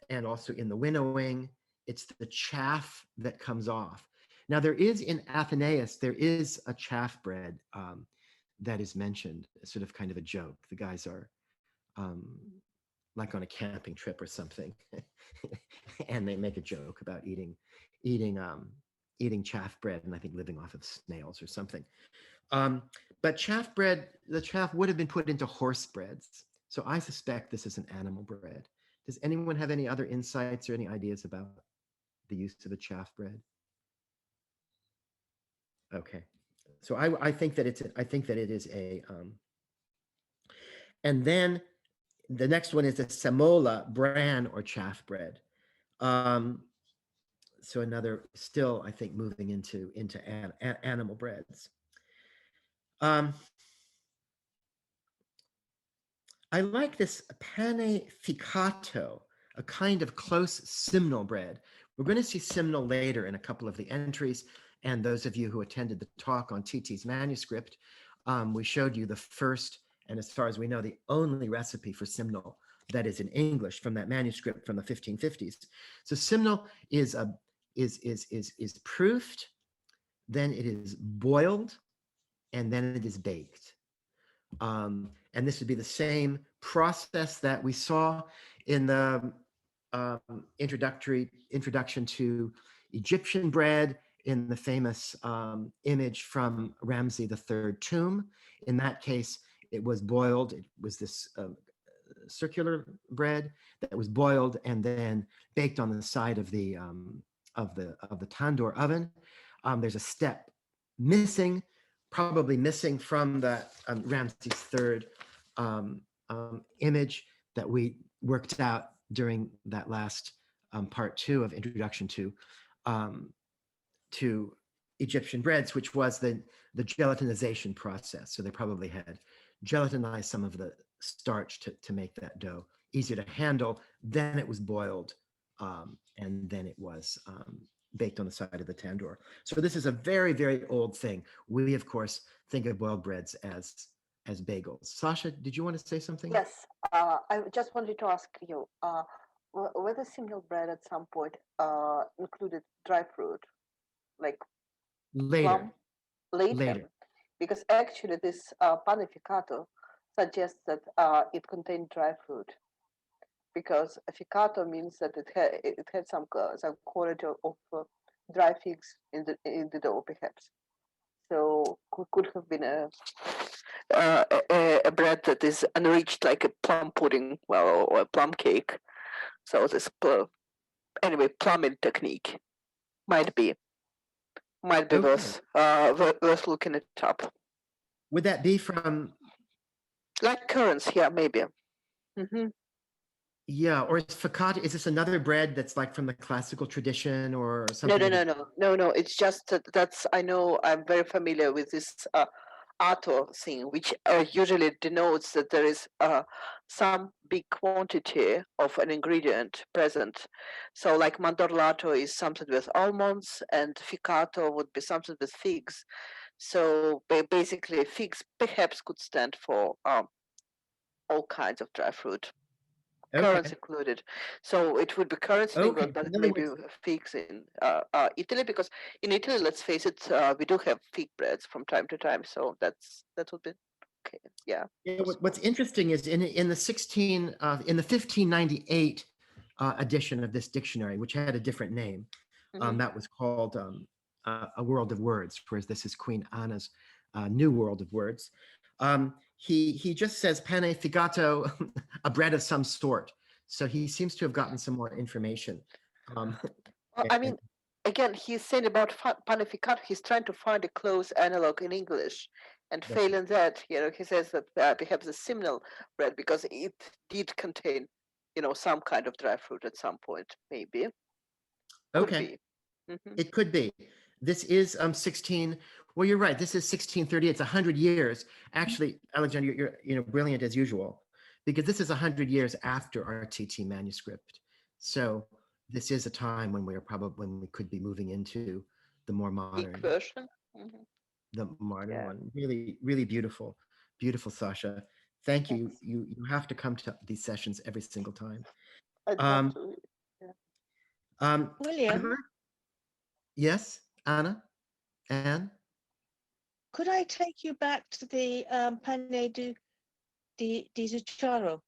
and also in the winnowing, it's the chaff that comes off. Now there is in Athenaeus, there is a chaff bread that is mentioned, sort of kind of a joke. The guys are like on a camping trip or something, and they make a joke about eating chaff bread, and I think living off of snails or something. But chaff bread, the chaff would have been put into horse breads. So I suspect this is an animal bread. Does anyone have any other insights or any ideas about the use of a chaff bread? Okay, so I think that it is a. And then the next one is the semola, bran or chaff bread. So another, still I think moving into animal breads. I like this panificato, a kind of close simnel bread. We're going to see simnel later in a couple of the entries. And those of you who attended the talk on TT's manuscript, we showed you the first, and as far as we know, the only recipe for simnel that is in English from that manuscript from the 1550s. So simnel is proofed, then it is boiled, and then it is baked. And this would be the same process that we saw in the introduction to Egyptian bread in the famous image from Ramsey III tomb. In that case, it was boiled. It was this circular bread that was boiled and then baked on the side of the tandoor oven. There's a step missing, probably missing from that Ramses III image that we worked out during that last part 2 of introduction to Egyptian breads, which was the gelatinization process. So they probably had gelatinized some of the starch to make that dough easier to handle. Then it was boiled, and then it was baked on the side of the tandoor. So this is a very, very old thing. We, of course, think of boiled breads as bagels. Sasha, did you want to say something? Yes, I just wanted to ask you, whether simnel bread at some point included dry fruit, like Later. plum? Later. Because actually this panificato suggests that it contained dry fruit, because ficato means that it had some quality of dry figs in the dough, perhaps. So could have been a bread that is enriched like a plum pudding, well, or a plum cake. So this anyway, plumbing technique might be Okay. worth looking it up. Would that be from? Like currants, yeah, maybe. Mm-hmm. Yeah, or is focaccia, is this another bread that's like from the classical tradition or something? No. It's just that's, I know, I'm very familiar with this atto thing, which usually denotes that there is some big quantity of an ingredient present. So like mandorlato is something with almonds, and ficato would be something with figs. So basically figs perhaps could stand for all kinds of dry fruit. Currants included. So it would be currants in England, but maybe figs in Italy, because in Italy, let's face it, we do have fig breads from time to time. So that would be okay. Yeah. What's interesting is in the 1598 edition of this dictionary, which had a different name, that was called A World of Words, whereas this is Queen Anna's New World of Words. He just says pane figato, a bread of some sort. So he seems to have gotten some more information. Well, I mean, again, he's saying about panificato, he's trying to find a close analog in English, and failing that, he says that perhaps a simnel bread, because it did contain, some kind of dry fruit at some point, maybe. Could be. Mm-hmm. It could be. This is 16. Well, you're right. This is 1630. It's 100 years. Actually, Alexander, you're brilliant as usual. because this is 100 years after our TT manuscript. So this is a time when when we could be moving into the more Geek modern, version. Mhm. the modern Yeah. one. Really, really beautiful, beautiful, Sasha. Thank you. Thanks. You have to come to these sessions every single time. I'd love Um, to. Yeah. um, William, yes, Anna, Anne. could I take you back to the pane di zucchero,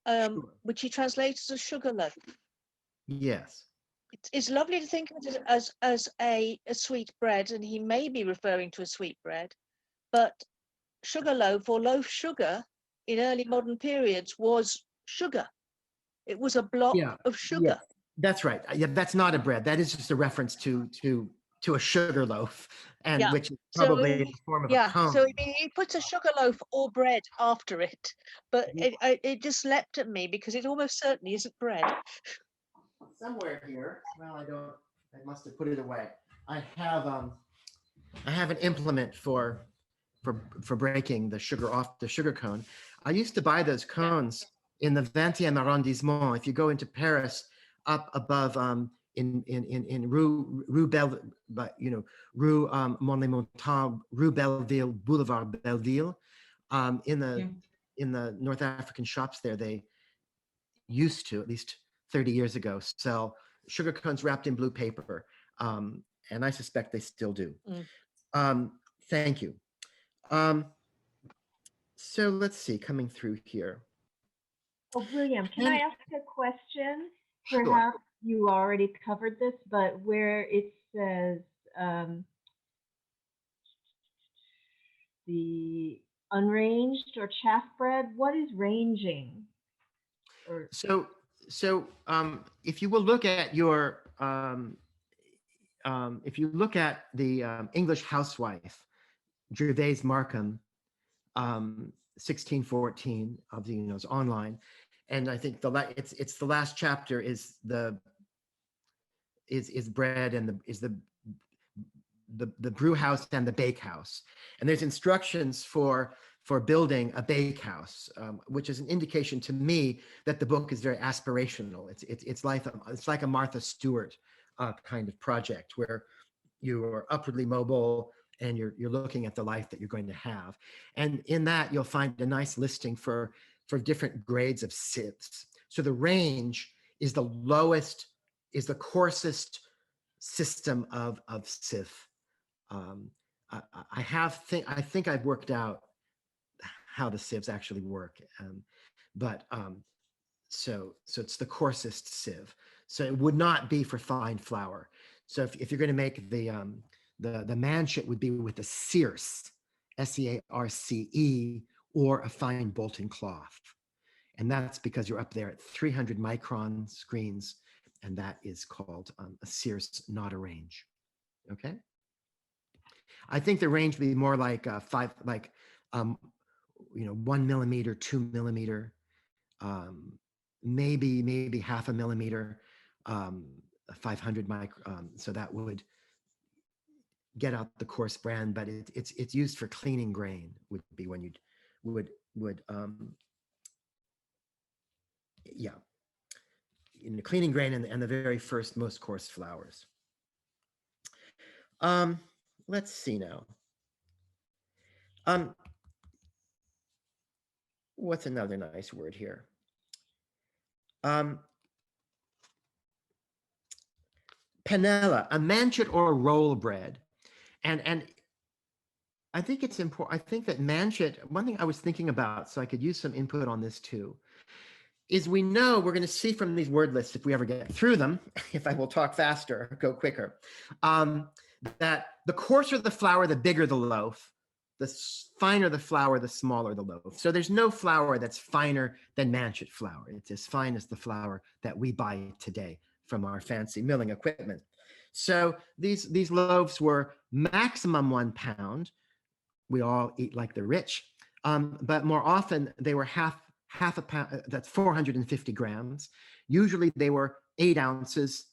Sure. which he translates as sugar loaf? Yes. It's lovely to think of it as a sweet bread, and he may be referring to a sweet bread, but sugar loaf or loaf sugar in early modern periods was sugar. It was a block Yeah. of Yeah. sugar. That's right. Yeah, that's not a bread. That is just a reference to a sugar loaf, and Yeah. which is So probably in the form of a yeah, so cone. he puts a sugar loaf or bread after it, but it just leapt at me because it almost certainly isn't bread. Somewhere here. Well, I must have put it away. I have an implement for breaking the sugar off the sugar cone. I used to buy those cones in the 20e arrondissement. If you go into Paris, up above in Rue but Rue Montmartre, Rue Belleville, Boulevard Belleville, in Yeah. the North African shops there, they used to, at least 30 years ago, sell sugar cones wrapped in blue paper. And I suspect they still do. Mm. Thank you. Um, so let's see, coming through here. Oh, William, can I ask a question? Sure. Perhaps you already covered this, but where it says the unranged or chaff bread, what is ranging? Or So if you will look at your if you look at the English Housewife, Gervase Markham, 1614, obviously it's online, and I think it's the last chapter is bread and the brew house and the bake house, and there's instructions for building a bake house, which is an indication to me that the book is very aspirational. It's like a Martha Stewart kind of project where you are upwardly mobile and you're looking at the life that you're going to have, and in that you'll find a nice listing for different grades of sieves. So the range is the lowest, is the coarsest system of sieve. I think I've worked out how the sieves actually work, but so it's the coarsest sieve. So it would not be for fine flour. So if you're going to make the manchet, would be with a Searce, Searce, or a fine Bolton cloth, and that's because you're up there at 300 micron screens, and that is called a Searce, not a range. Okay. I think the range would be more like 1 millimeter, 2 millimeter, maybe half a millimeter, 500 micron. So that would get out the coarse brand, but it's used for cleaning grain. Would be when you would yeah, in the cleaning grain and the very first most coarse flours. Let's see now. What's another nice word here? Panella, a manchet or a roll bread. And I think it's important. I think that manchet, one thing I was thinking about, so I could use some input on this too, is we know we're going to see from these word lists, if we ever get through them, if I will talk faster, go quicker, that the coarser the flour, the bigger the loaf, the finer the flour, the smaller the loaf. So there's no flour that's finer than manchet flour. It's as fine as the flour that we buy today from our fancy milling equipment. So these loaves were maximum 1 pound. We all eat like the rich, but more often they were half a pound. That's 450 grams. Usually they were 8 ounces,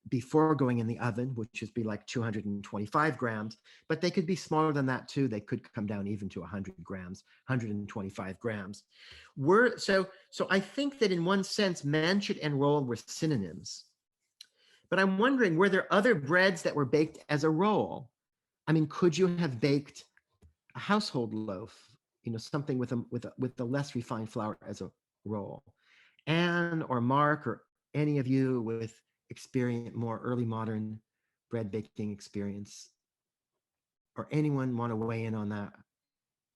before going in the oven, which would be like 225 grams, but they could be smaller than that too. They could come down even to 100 grams, 125 grams. So I think that in one sense, manchet and roll were synonyms. But I'm wondering, were there other breads that were baked as a roll? I mean, could you have baked a household loaf, something with a less refined flour as a roll? Anne or Mark or any of you with more early modern bread baking experience, or anyone want to weigh in on that,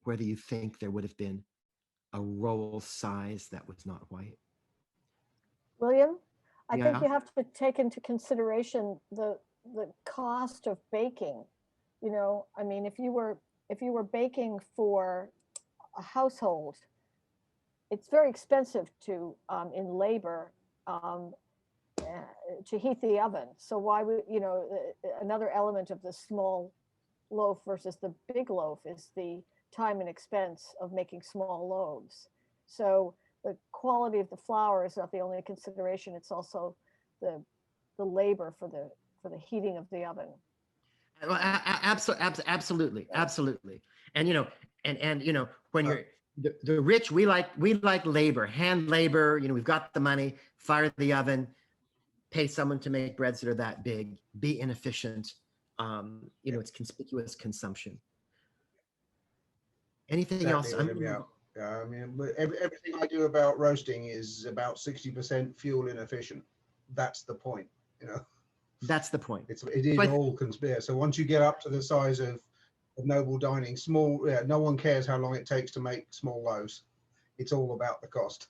whether you think there would have been a roll size that was not white? William, I think Yeah. you have to take into consideration the cost of baking. I mean, if you were baking for a household, it's very expensive to in labor to heat the oven. So why would another element of the small loaf versus the big loaf is the time and expense of making small loaves. So the quality of the flour is not the only consideration; it's also the labor for the heating of the oven. Well, absolutely, absolutely. And when you're the rich, we like labor, hand labor. We've got the money, fire the oven, pay someone to make breads that are that big, be inefficient. It's conspicuous consumption. Anything Exactly, else? William, yeah. Yeah, I mean, everything I do about roasting is about 60% fuel inefficient. That's the point, That's the point. It is But all conspire. So once you get up to the size of noble dining, no one cares how long it takes to make small loaves. It's all about the cost.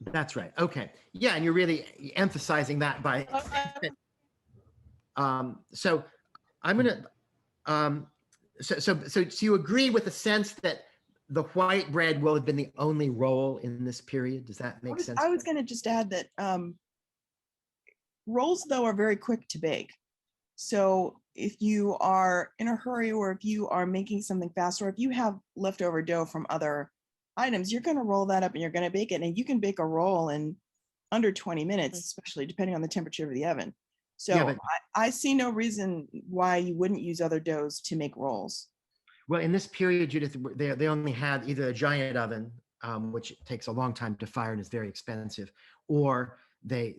That's right. Okay. Yeah, and you're really emphasizing that by. So I'm gonna. So you agree with the sense that the white bread will have been the only roll in this period? Does that make sense? I was going to just add that rolls, though, are very quick to bake. So if you are in a hurry, or if you are making something fast, or if you have leftover dough from other items, you're going to roll that up and you're going to bake it. And you can bake a roll in under 20 minutes, especially depending on the temperature of the oven. So yeah, I see no reason why you wouldn't use other doughs to make rolls. Well, in this period, Judith, they only had either a giant oven, which takes a long time to fire and is very expensive, or they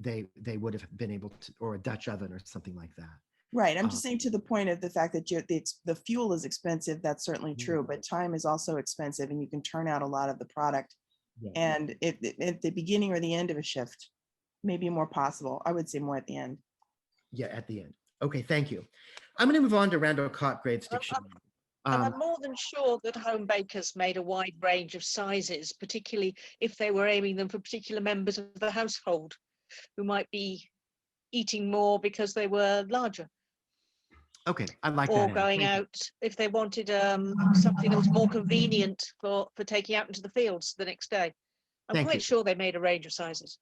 would have been able to, or a Dutch oven or something like that. Right. I'm just saying, to the point of the fact that the fuel is expensive, that's certainly true, but time is also expensive, and you can turn out a lot of the product. Yeah. And if at the beginning or the end of a shift, maybe more possible. I would say more at the end. Yeah, at the end. Okay, thank you. I'm going to move on to Randall Cotgrave's dictionary. I'm more than sure that home bakers made a wide range of sizes, particularly if they were aiming them for particular members of the household who might be eating more because they were larger. Okay, I like that. Or going out if they wanted something that was more convenient for taking out into the fields the next day. I'm quite sure they made a range of sizes.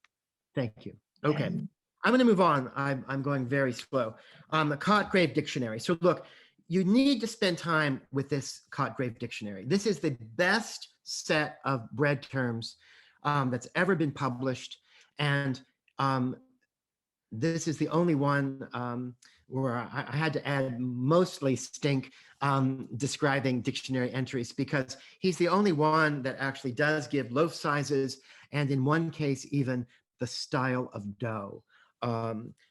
Thank you. Okay, I'm going to move on. I'm going very slow. The Cotgrave Dictionary. So look, you need to spend time with this Cotgrave Dictionary. This is the best set of bread terms that's ever been published, and this is the only one where I had to add mostly stink describing dictionary entries, because he's the only one that actually does give loaf sizes, and in one case even the style of dough.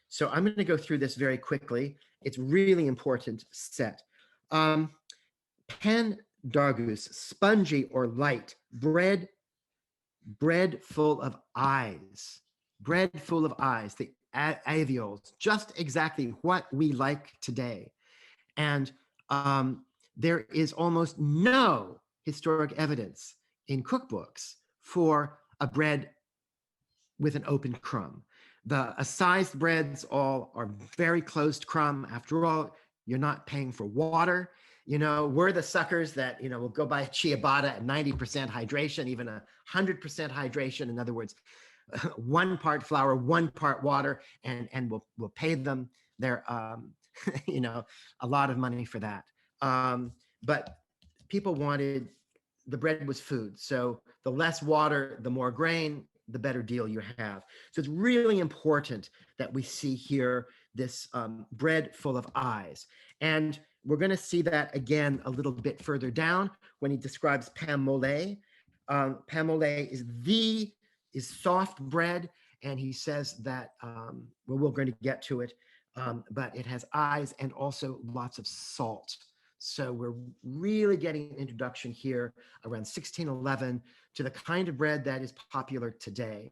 So I'm going to go through this very quickly. It's really important set. Pen dargus, spongy or light, bread full of eyes, bread full of eyes, the aviols, just exactly what we like today. And there is almost no historic evidence in cookbooks for a bread with an open crumb. The acised breads all are very closed crumb. After all, you're not paying for water. We're the suckers that, will go buy a ciabatta at 90% hydration, even 100% hydration. In other words, 1 part flour, 1 part water, and we'll pay them their, a lot of money for that. But people wanted, the bread was food. So the less water, the more grain, the better deal you have. So it's really important that we see here this bread full of eyes. And we're going to see that again a little bit further down when he describes pain mollet. Pain mollet is soft bread, and he says that, well, we're going to get to it, but it has eyes and also lots of salt. So we're really getting an introduction here around 1611 to the kind of bread that is popular today,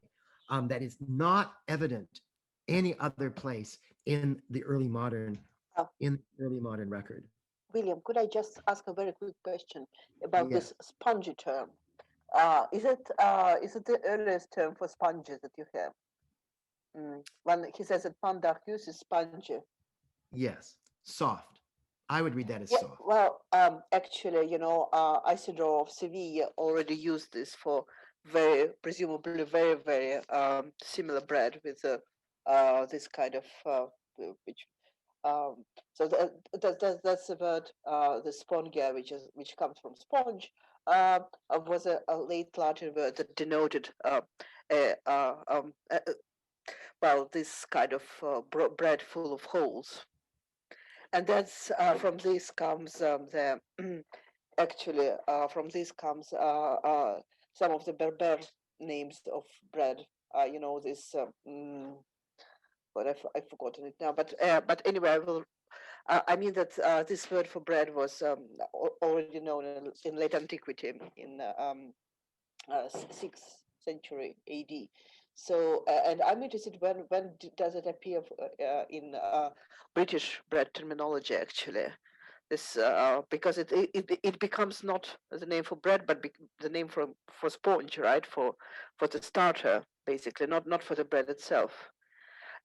that is not evident any other place in the early modern record. William, could I just ask a very quick question about Yes. this spongy term? Is it the earliest term for sponges that you have? When he says that pan d'Arcus is spongy. Yes, soft. I would read that as Yeah, soft. well, actually, Isidore of Seville already used this for presumably very similar bread with this kind of which. So that's the word, the spongia, which comes from sponge, was a late Latin word that denoted well, this kind of bread full of holes. And that's from this comes the actually from this comes some of the Berber names of bread. This but I've forgotten it now. But anyway, I will. I mean that this word for bread was already known in late antiquity, in 6th century AD. So, and I'm interested when does it appear in British bread terminology actually? This because it becomes not the name for bread, but the name for sponge, right? For the starter, basically, not for the bread itself.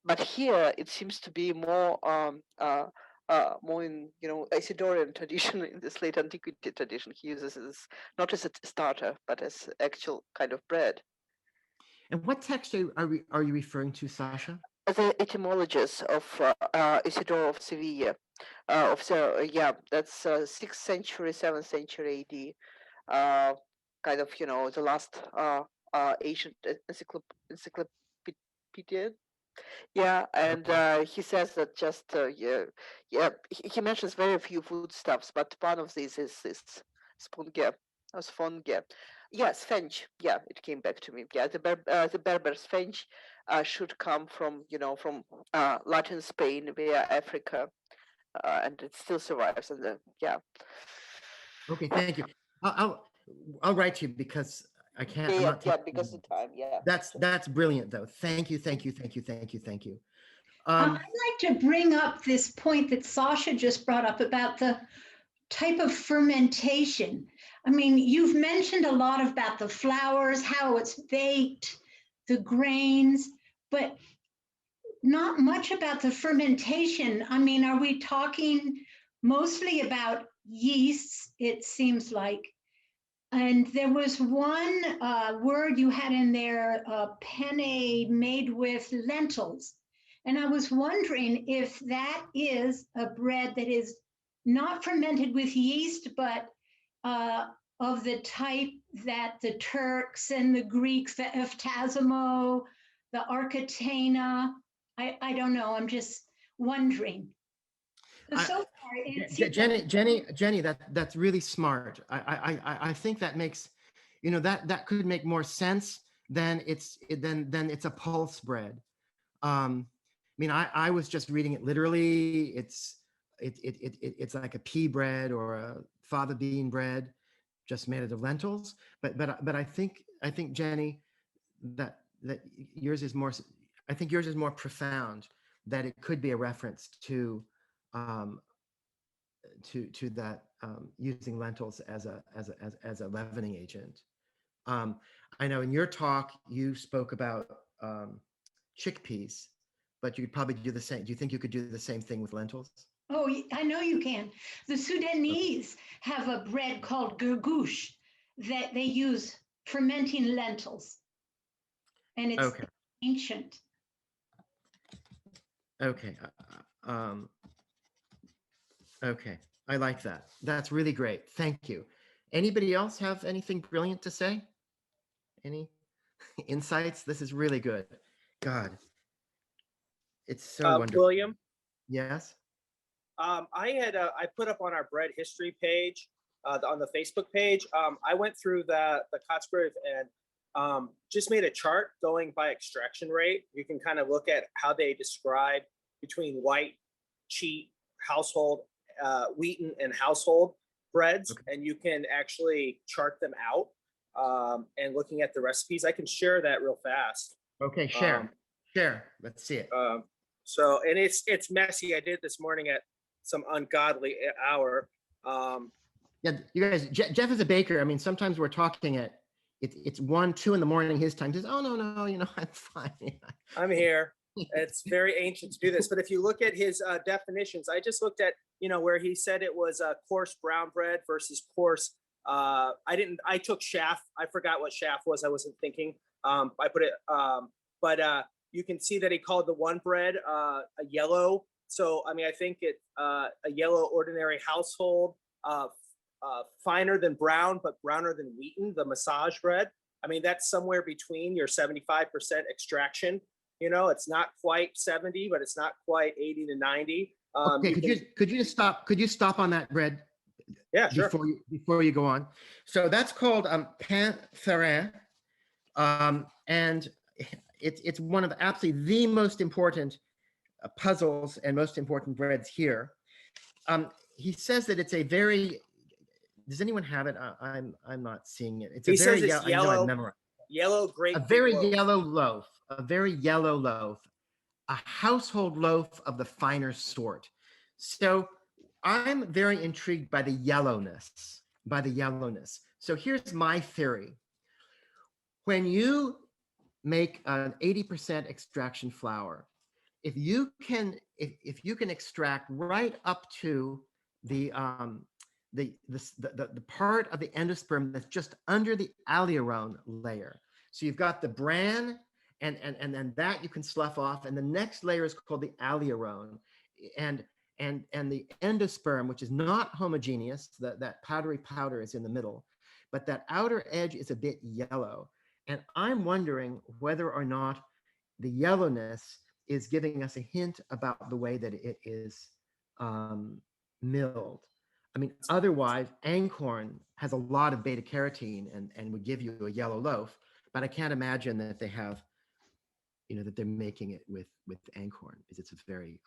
But here it seems to be more more in Isidorian tradition, in this late antiquity tradition. He uses this not as a starter, but as actual kind of bread. And what text are you referring to, Sasha? The etymologies of Isidore of Seville, that's 6th century, 7th century AD, kind of the last ancient encyclopedia. Yeah, and he says that just he mentions very few foodstuffs, but one of these is this sponge or sfonge. Yes, French. Yeah, it came back to me. Yeah, the Berbers French should come from Latin Spain via Africa, and it still survives. And yeah. Okay, thank you. I'll write you because I can't. I'm Yeah, not yeah, taking. because of time. Yeah. That's brilliant though. Thank you, thank you, thank you, thank you, thank you. I'd like to bring up this point that Sasha just brought up about the type of fermentation. I mean, you've mentioned a lot about the flours, how it's baked, the grains, but not much about the fermentation. I mean, are we talking mostly about yeasts, it seems like? And there was one word you had in there, penne made with lentils. And I was wondering if that is a bread that is not fermented with yeast, but of the type that the Turks and the Greeks, the Eftasimo, the Arcatena, I don't know, I'm just wondering. So far, it seems Jenny, that's really smart. I think that makes, that could make more sense than it's a pulse bread. I mean, I was just reading it literally. It's like a pea bread or a fava bean bread, just made out of lentils. But I think Jenny, that yours is more. I think yours is more profound. That it could be a reference to that using lentils as a leavening agent. I know in your talk you spoke about chickpeas, but you could probably do the same. Do you think you could do the same thing with lentils? Oh, I know you can. The Sudanese have a bread called gurgoush that they use fermenting lentils, and it's Okay. ancient. Okay. Okay. I like that. That's really great. Thank you. Anybody else have anything brilliant to say? Any insights? This is really good. God, it's so wonderful. William? Yes. I put up on our bread history page, on the Facebook page. I went through the Cotsgrove and just made a chart going by extraction rate. You can kind of look at how they describe between white, cheat, household, wheaten, and household breads, Okay. and you can actually chart them out. And looking at the recipes, I can share that real fast. Okay, share. Share. Let's see it. So, and it's messy. I did it this morning at some ungodly hour. Yeah, you guys, Jeff is a baker. I mean, sometimes we're talking at it's 1, 2 in the morning his time. He says, oh no, I'm fine. I'm here. It's very ancient to do this, but if you look at his definitions, I just looked at where he said it was coarse brown bread versus coarse. I took chaff. I forgot what chaff was. I wasn't thinking. I put it, but you can see that he called the one bread a yellow. So I mean, I think it a yellow ordinary household, finer than brown, but browner than wheaten. The massage bread. I mean, that's somewhere between your 75% extraction. It's not quite 70, but it's not quite 80 to 90. Okay, could you just stop? Could you stop on that bread? Yeah, sure. Before you go on. So that's called pain ferrin, and it's one of absolutely the most important puzzles and most important breads here. He says that it's a very. Does anyone have it? I'm not seeing it. He says it's yellow. yellow. I memorized. Yellow grape. A very yellow loaf. A very yellow loaf. A household loaf of the finer sort. So I'm very intrigued by the yellowness. So here's my theory. When you make an 80% extraction flour, if you can extract right up to the part of the endosperm that's just under the aleurone layer. So you've got the bran, and then that you can slough off, and the next layer is called the aleurone, and the endosperm, which is not homogeneous, that powdery powder is in the middle, but that outer edge is a bit yellow. And I'm wondering whether or not the yellowness is giving us a hint about the way that it is milled. I mean, otherwise, einkorn has a lot of beta carotene and would give you a yellow loaf, but I can't imagine that they have, that they're making it with einkorn, because it's a very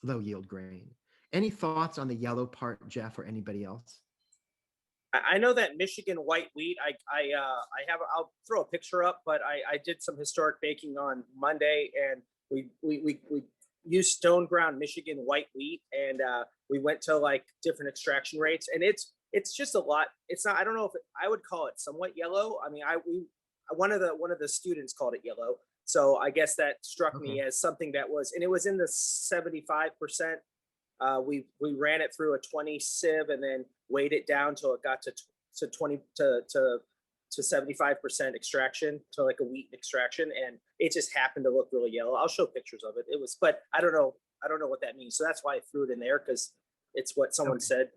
low yield grain. Any thoughts on the yellow part, Jeff, or anybody else? I know that Michigan white wheat. I'll throw a picture up, but I did some historic baking on Monday, and we used stone ground Michigan white wheat, and we went to like different extraction rates, and it's just a lot. It's not. I don't know if I would call it somewhat yellow. I mean, one of the students called it yellow, so I guess that struck me as something that was, and it was in the 75%. We ran it through a 20 sieve and then weighed it down till it got to 20 to 75% extraction, to like a wheat extraction, and it just happened to look really yellow. I'll show pictures of it. It was, but I don't know what that means. So that's why I threw it in there, because it's what someone said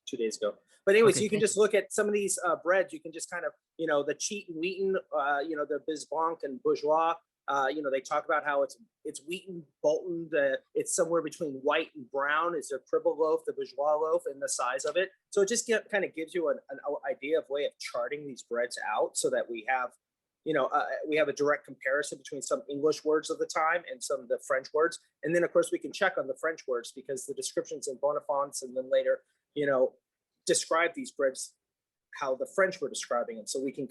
2 days ago. But anyways, you can just look at some of these breads. You can just kind of, the cheat and wheaten, the Bisblanc and bourgeois. They talk about how it's wheaten, Bolton. It's somewhere between white and brown. It's a cribble loaf, the bourgeois loaf, and the size of it. So it just kind of gives you an idea of way of charting these breads out, so that we have, we have a direct comparison between some English words of the time and some of the French words. And then of course we can check on the French words, because the descriptions in Bonifants and then later, describe these breads how the French were describing them. So we can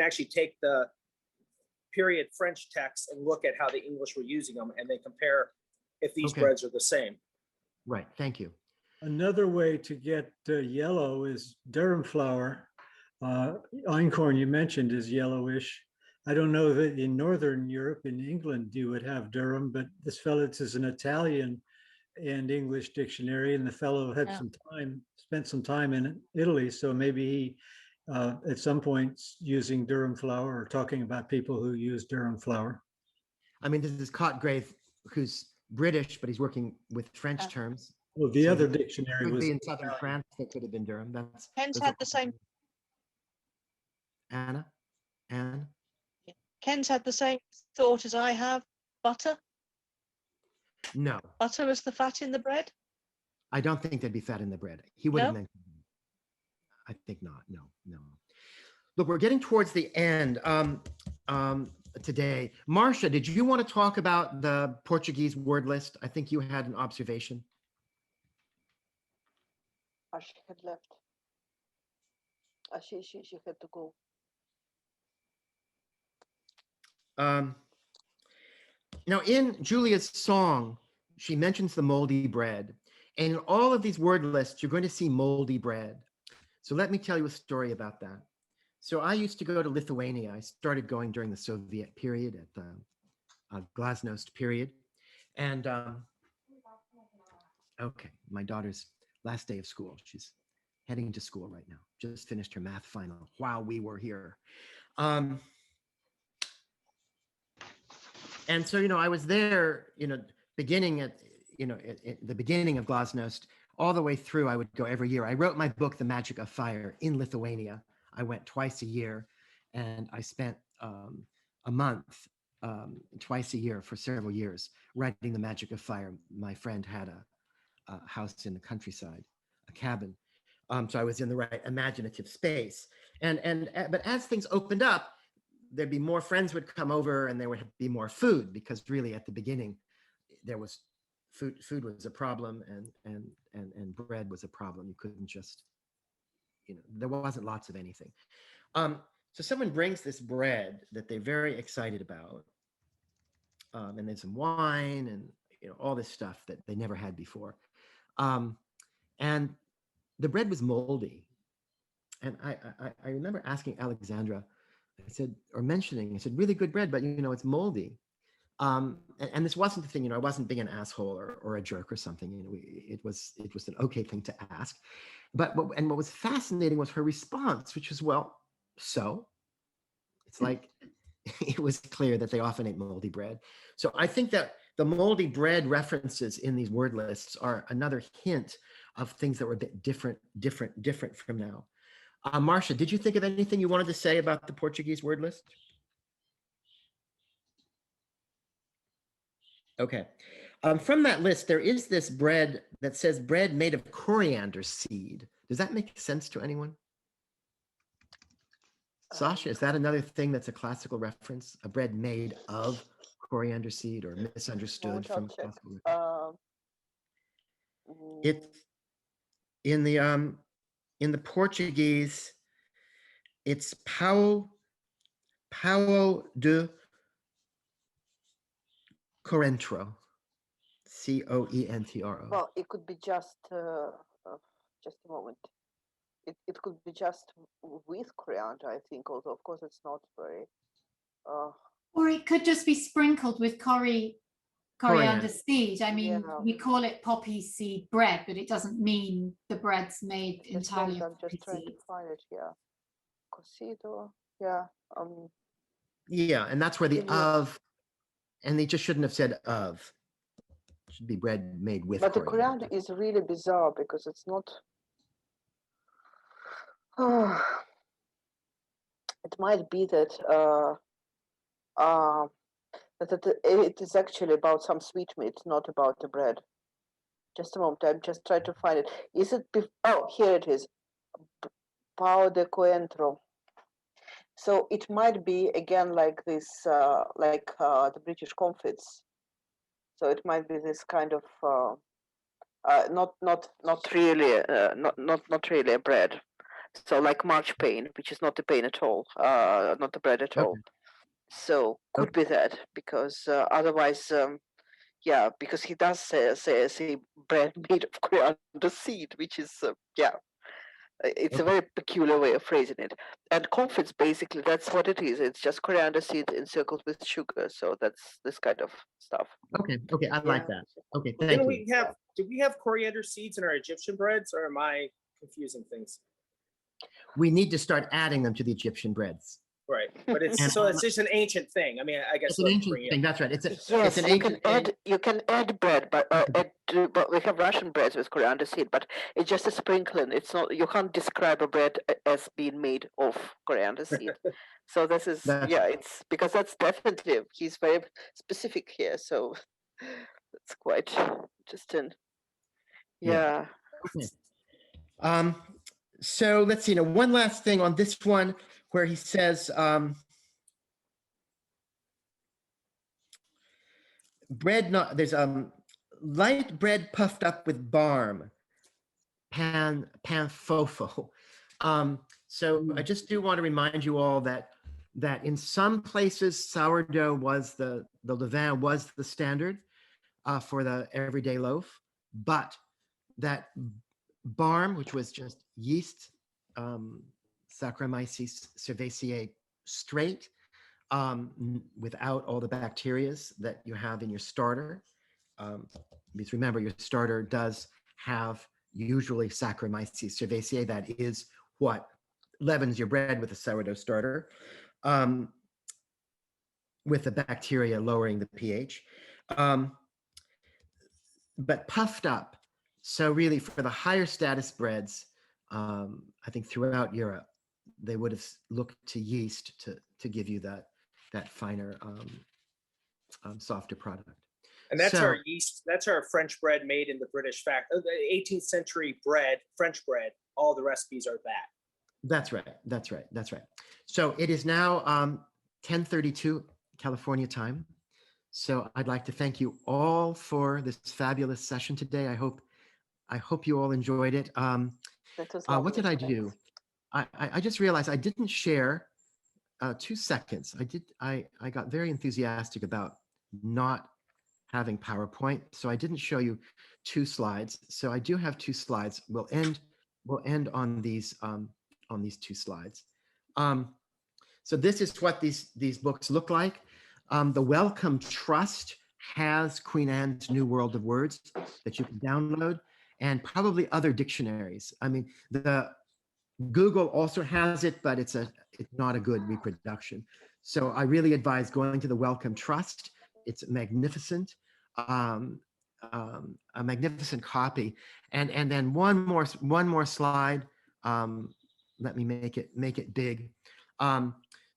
actually take the period French text and look at how the English were using them, and then compare if these breads are the same. Right. Thank you. Another way to get yellow is durum flour. Einkorn you mentioned is yellowish. I don't know that in Northern Europe, in England, you would have durum, but this fellow is an Italian and English dictionary, and the fellow had spent some time in Italy, so maybe he at some point using durum flour, or talking about people who use durum flour. I mean, this is Cotgrave, who's British, but he's working with French terms. Well, the other dictionary was in southern France. That could have been Durham. Ken's had the same. Anne. Ken's had the same thought as I have. Butter. No, Butter as the fat in the bread? I don't think there'd be fat in the bread. He would have No? mentioned. I think not. No, no. Look, we're getting towards the end today. Marcia, did you want to talk about the Portuguese word list? I think you had an observation. She had left. She had to go. Now, in Julia's song, she mentions the moldy bread. And in all of these word lists, you're going to see moldy bread. So let me tell you a story about that. So I used to go to Lithuania. I started going during the Soviet period at the Glasnost period. And okay, my daughter's last day of school. She's heading to school right now. Just finished her math final while we were here. And so, I was there, beginning at, at the beginning of Glasnost, all the way through. I would go every year. I wrote my book, The Magic of Fire, in Lithuania. I went twice a year, and I spent a month twice a year for several years writing The Magic of Fire. My friend had a house in the countryside, a cabin. So I was in the right imaginative space. But as things opened up, there'd be more friends would come over, and there would be more food, because really at the beginning there was food was a problem, and bread was a problem. You couldn't just, there wasn't lots of anything. So someone brings this bread that they're very excited about, and there's some wine and all this stuff that they never had before, and the bread was moldy. And I remember asking Alexandra, I said, or mentioning, I said, really good bread, but it's moldy. And this wasn't the thing, I wasn't being an asshole or a jerk or something. It was an okay thing to ask. But what was fascinating was her response, which was, well, so it's like, it was clear that they often ate moldy bread. So I think that the moldy bread references in these word lists are another hint of things that were a bit different from now. Marcia, did you think of anything you wanted to say about the Portuguese word list? Okay. From that list, there is this bread that says bread made of coriander seed. Does that make sense to anyone? Sasha, is that another thing that's a classical reference? A bread made of coriander seed, or misunderstood from classical? It's in the Portuguese, it's pão de coentro, Coentro. Well, it could be just a moment. It could be just with coriander, I think, although of course it's not very. Or it could just be sprinkled with coriander seed. I mean, we call it poppy seed bread, but it doesn't mean the bread's made entirely of poppy I'm just trying to seeds. find it here. Cocido, yeah. Yeah, and that's where the of, and they just shouldn't have said of. It should be bread made with But coriander. the coriander is really bizarre because it's not. It might be that it is actually about some sweetmeat, not about the bread. Just a moment, I'm just trying to find it. Is it? Oh, here it is. Pão de coentro. So it might be again like this, like the British comfits. So it might be this kind of not really not really a bread. So like marchpane, which is not the pain at all, not the bread at all. So could be that, because otherwise, yeah, because he does say bread made of coriander seed, which is it's a very peculiar way of phrasing it. And comfits, basically, that's what it is. It's just coriander seeds encircled with sugar. So that's this kind of stuff. Okay, I like that. Okay, thank you. Did we have coriander seeds in our Egyptian breads, or am I confusing things? We need to start adding them to the Egyptian breads. Right, but it's just an ancient thing. I mean, I guess it's an ancient thing. That's right. It's an ancient thing. You can add bread, but we have Russian breads with coriander seed, but it's just a sprinkling. It's not. You can't describe a bread as being made of coriander seed. So this is it's because that's definitely, he's very specific here. So It's quite interesting. Yeah. Yeah. Okay. So let's see. Now, one last thing on this one, where he says, bread not there's light bread puffed up with barm, panfofo. So I just do want to remind you all that in some places sourdough was the levain was the standard for the everyday loaf, but that barm, which was just yeast, Saccharomyces cerevisiae straight, without all the bacterias that you have in your starter. Because remember, your starter does have usually Saccharomyces cerevisiae. That is what leavens your bread with a sourdough starter, with the bacteria lowering the pH. But puffed up. So really, for the higher status breads, I think throughout Europe, they would have looked to yeast to give you that finer, softer product. And that's So- our yeast. That's our French bread made in the British factory. The 18th century bread, French bread. All the recipes are that. That's right. That's right. That's right. So it is now 10:32 California time. So I'd like to thank you all for this fabulous session today. I hope you all enjoyed it. That was What did I lovely. do? I just realized I didn't share 2 seconds. I got very enthusiastic about not having PowerPoint, so I didn't show you 2 slides. So I do have 2 slides. We'll end on these 2 slides. So this is what these books look like. The Wellcome Trust has Queen Anne's New World of Words that you can download, and probably other dictionaries. I mean, the Google also has it, but it's not a good reproduction. So I really advise going to the Wellcome Trust. It's magnificent, a magnificent copy. And then one more slide. Let me make it big.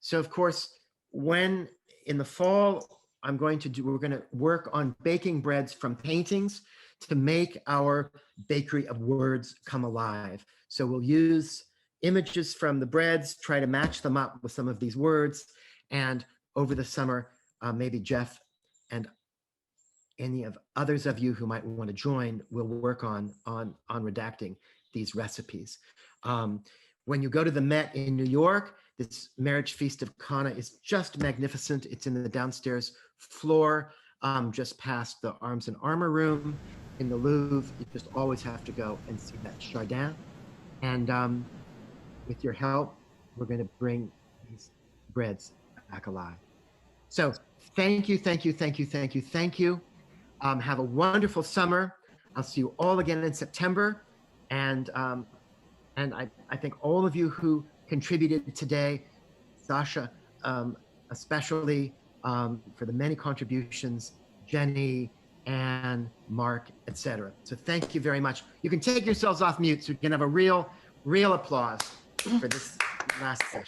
So of course, when in the fall, we're going to work on baking breads from paintings to make our bakery of words come alive. So we'll use images from the breads, try to match them up with some of these words. And over the summer, maybe Jeff and any of others of you who might want to join will work on redacting these recipes. When you go to the Met in New York, this Marriage Feast of Cana is just magnificent. It's in the downstairs floor, just past the Arms and Armor room in the Louvre. You just always have to go and see that Chardin. And with your help, we're going to bring these breads back alive. So thank you, thank you, thank you, thank you, thank you. Have a wonderful summer. I'll see you all again in September. And I thank all of you who contributed today, Sasha, especially for the many contributions, Jenny, Anne, Mark, etc. So thank you very much. You can take yourselves off mute so we can have a real applause for this last session.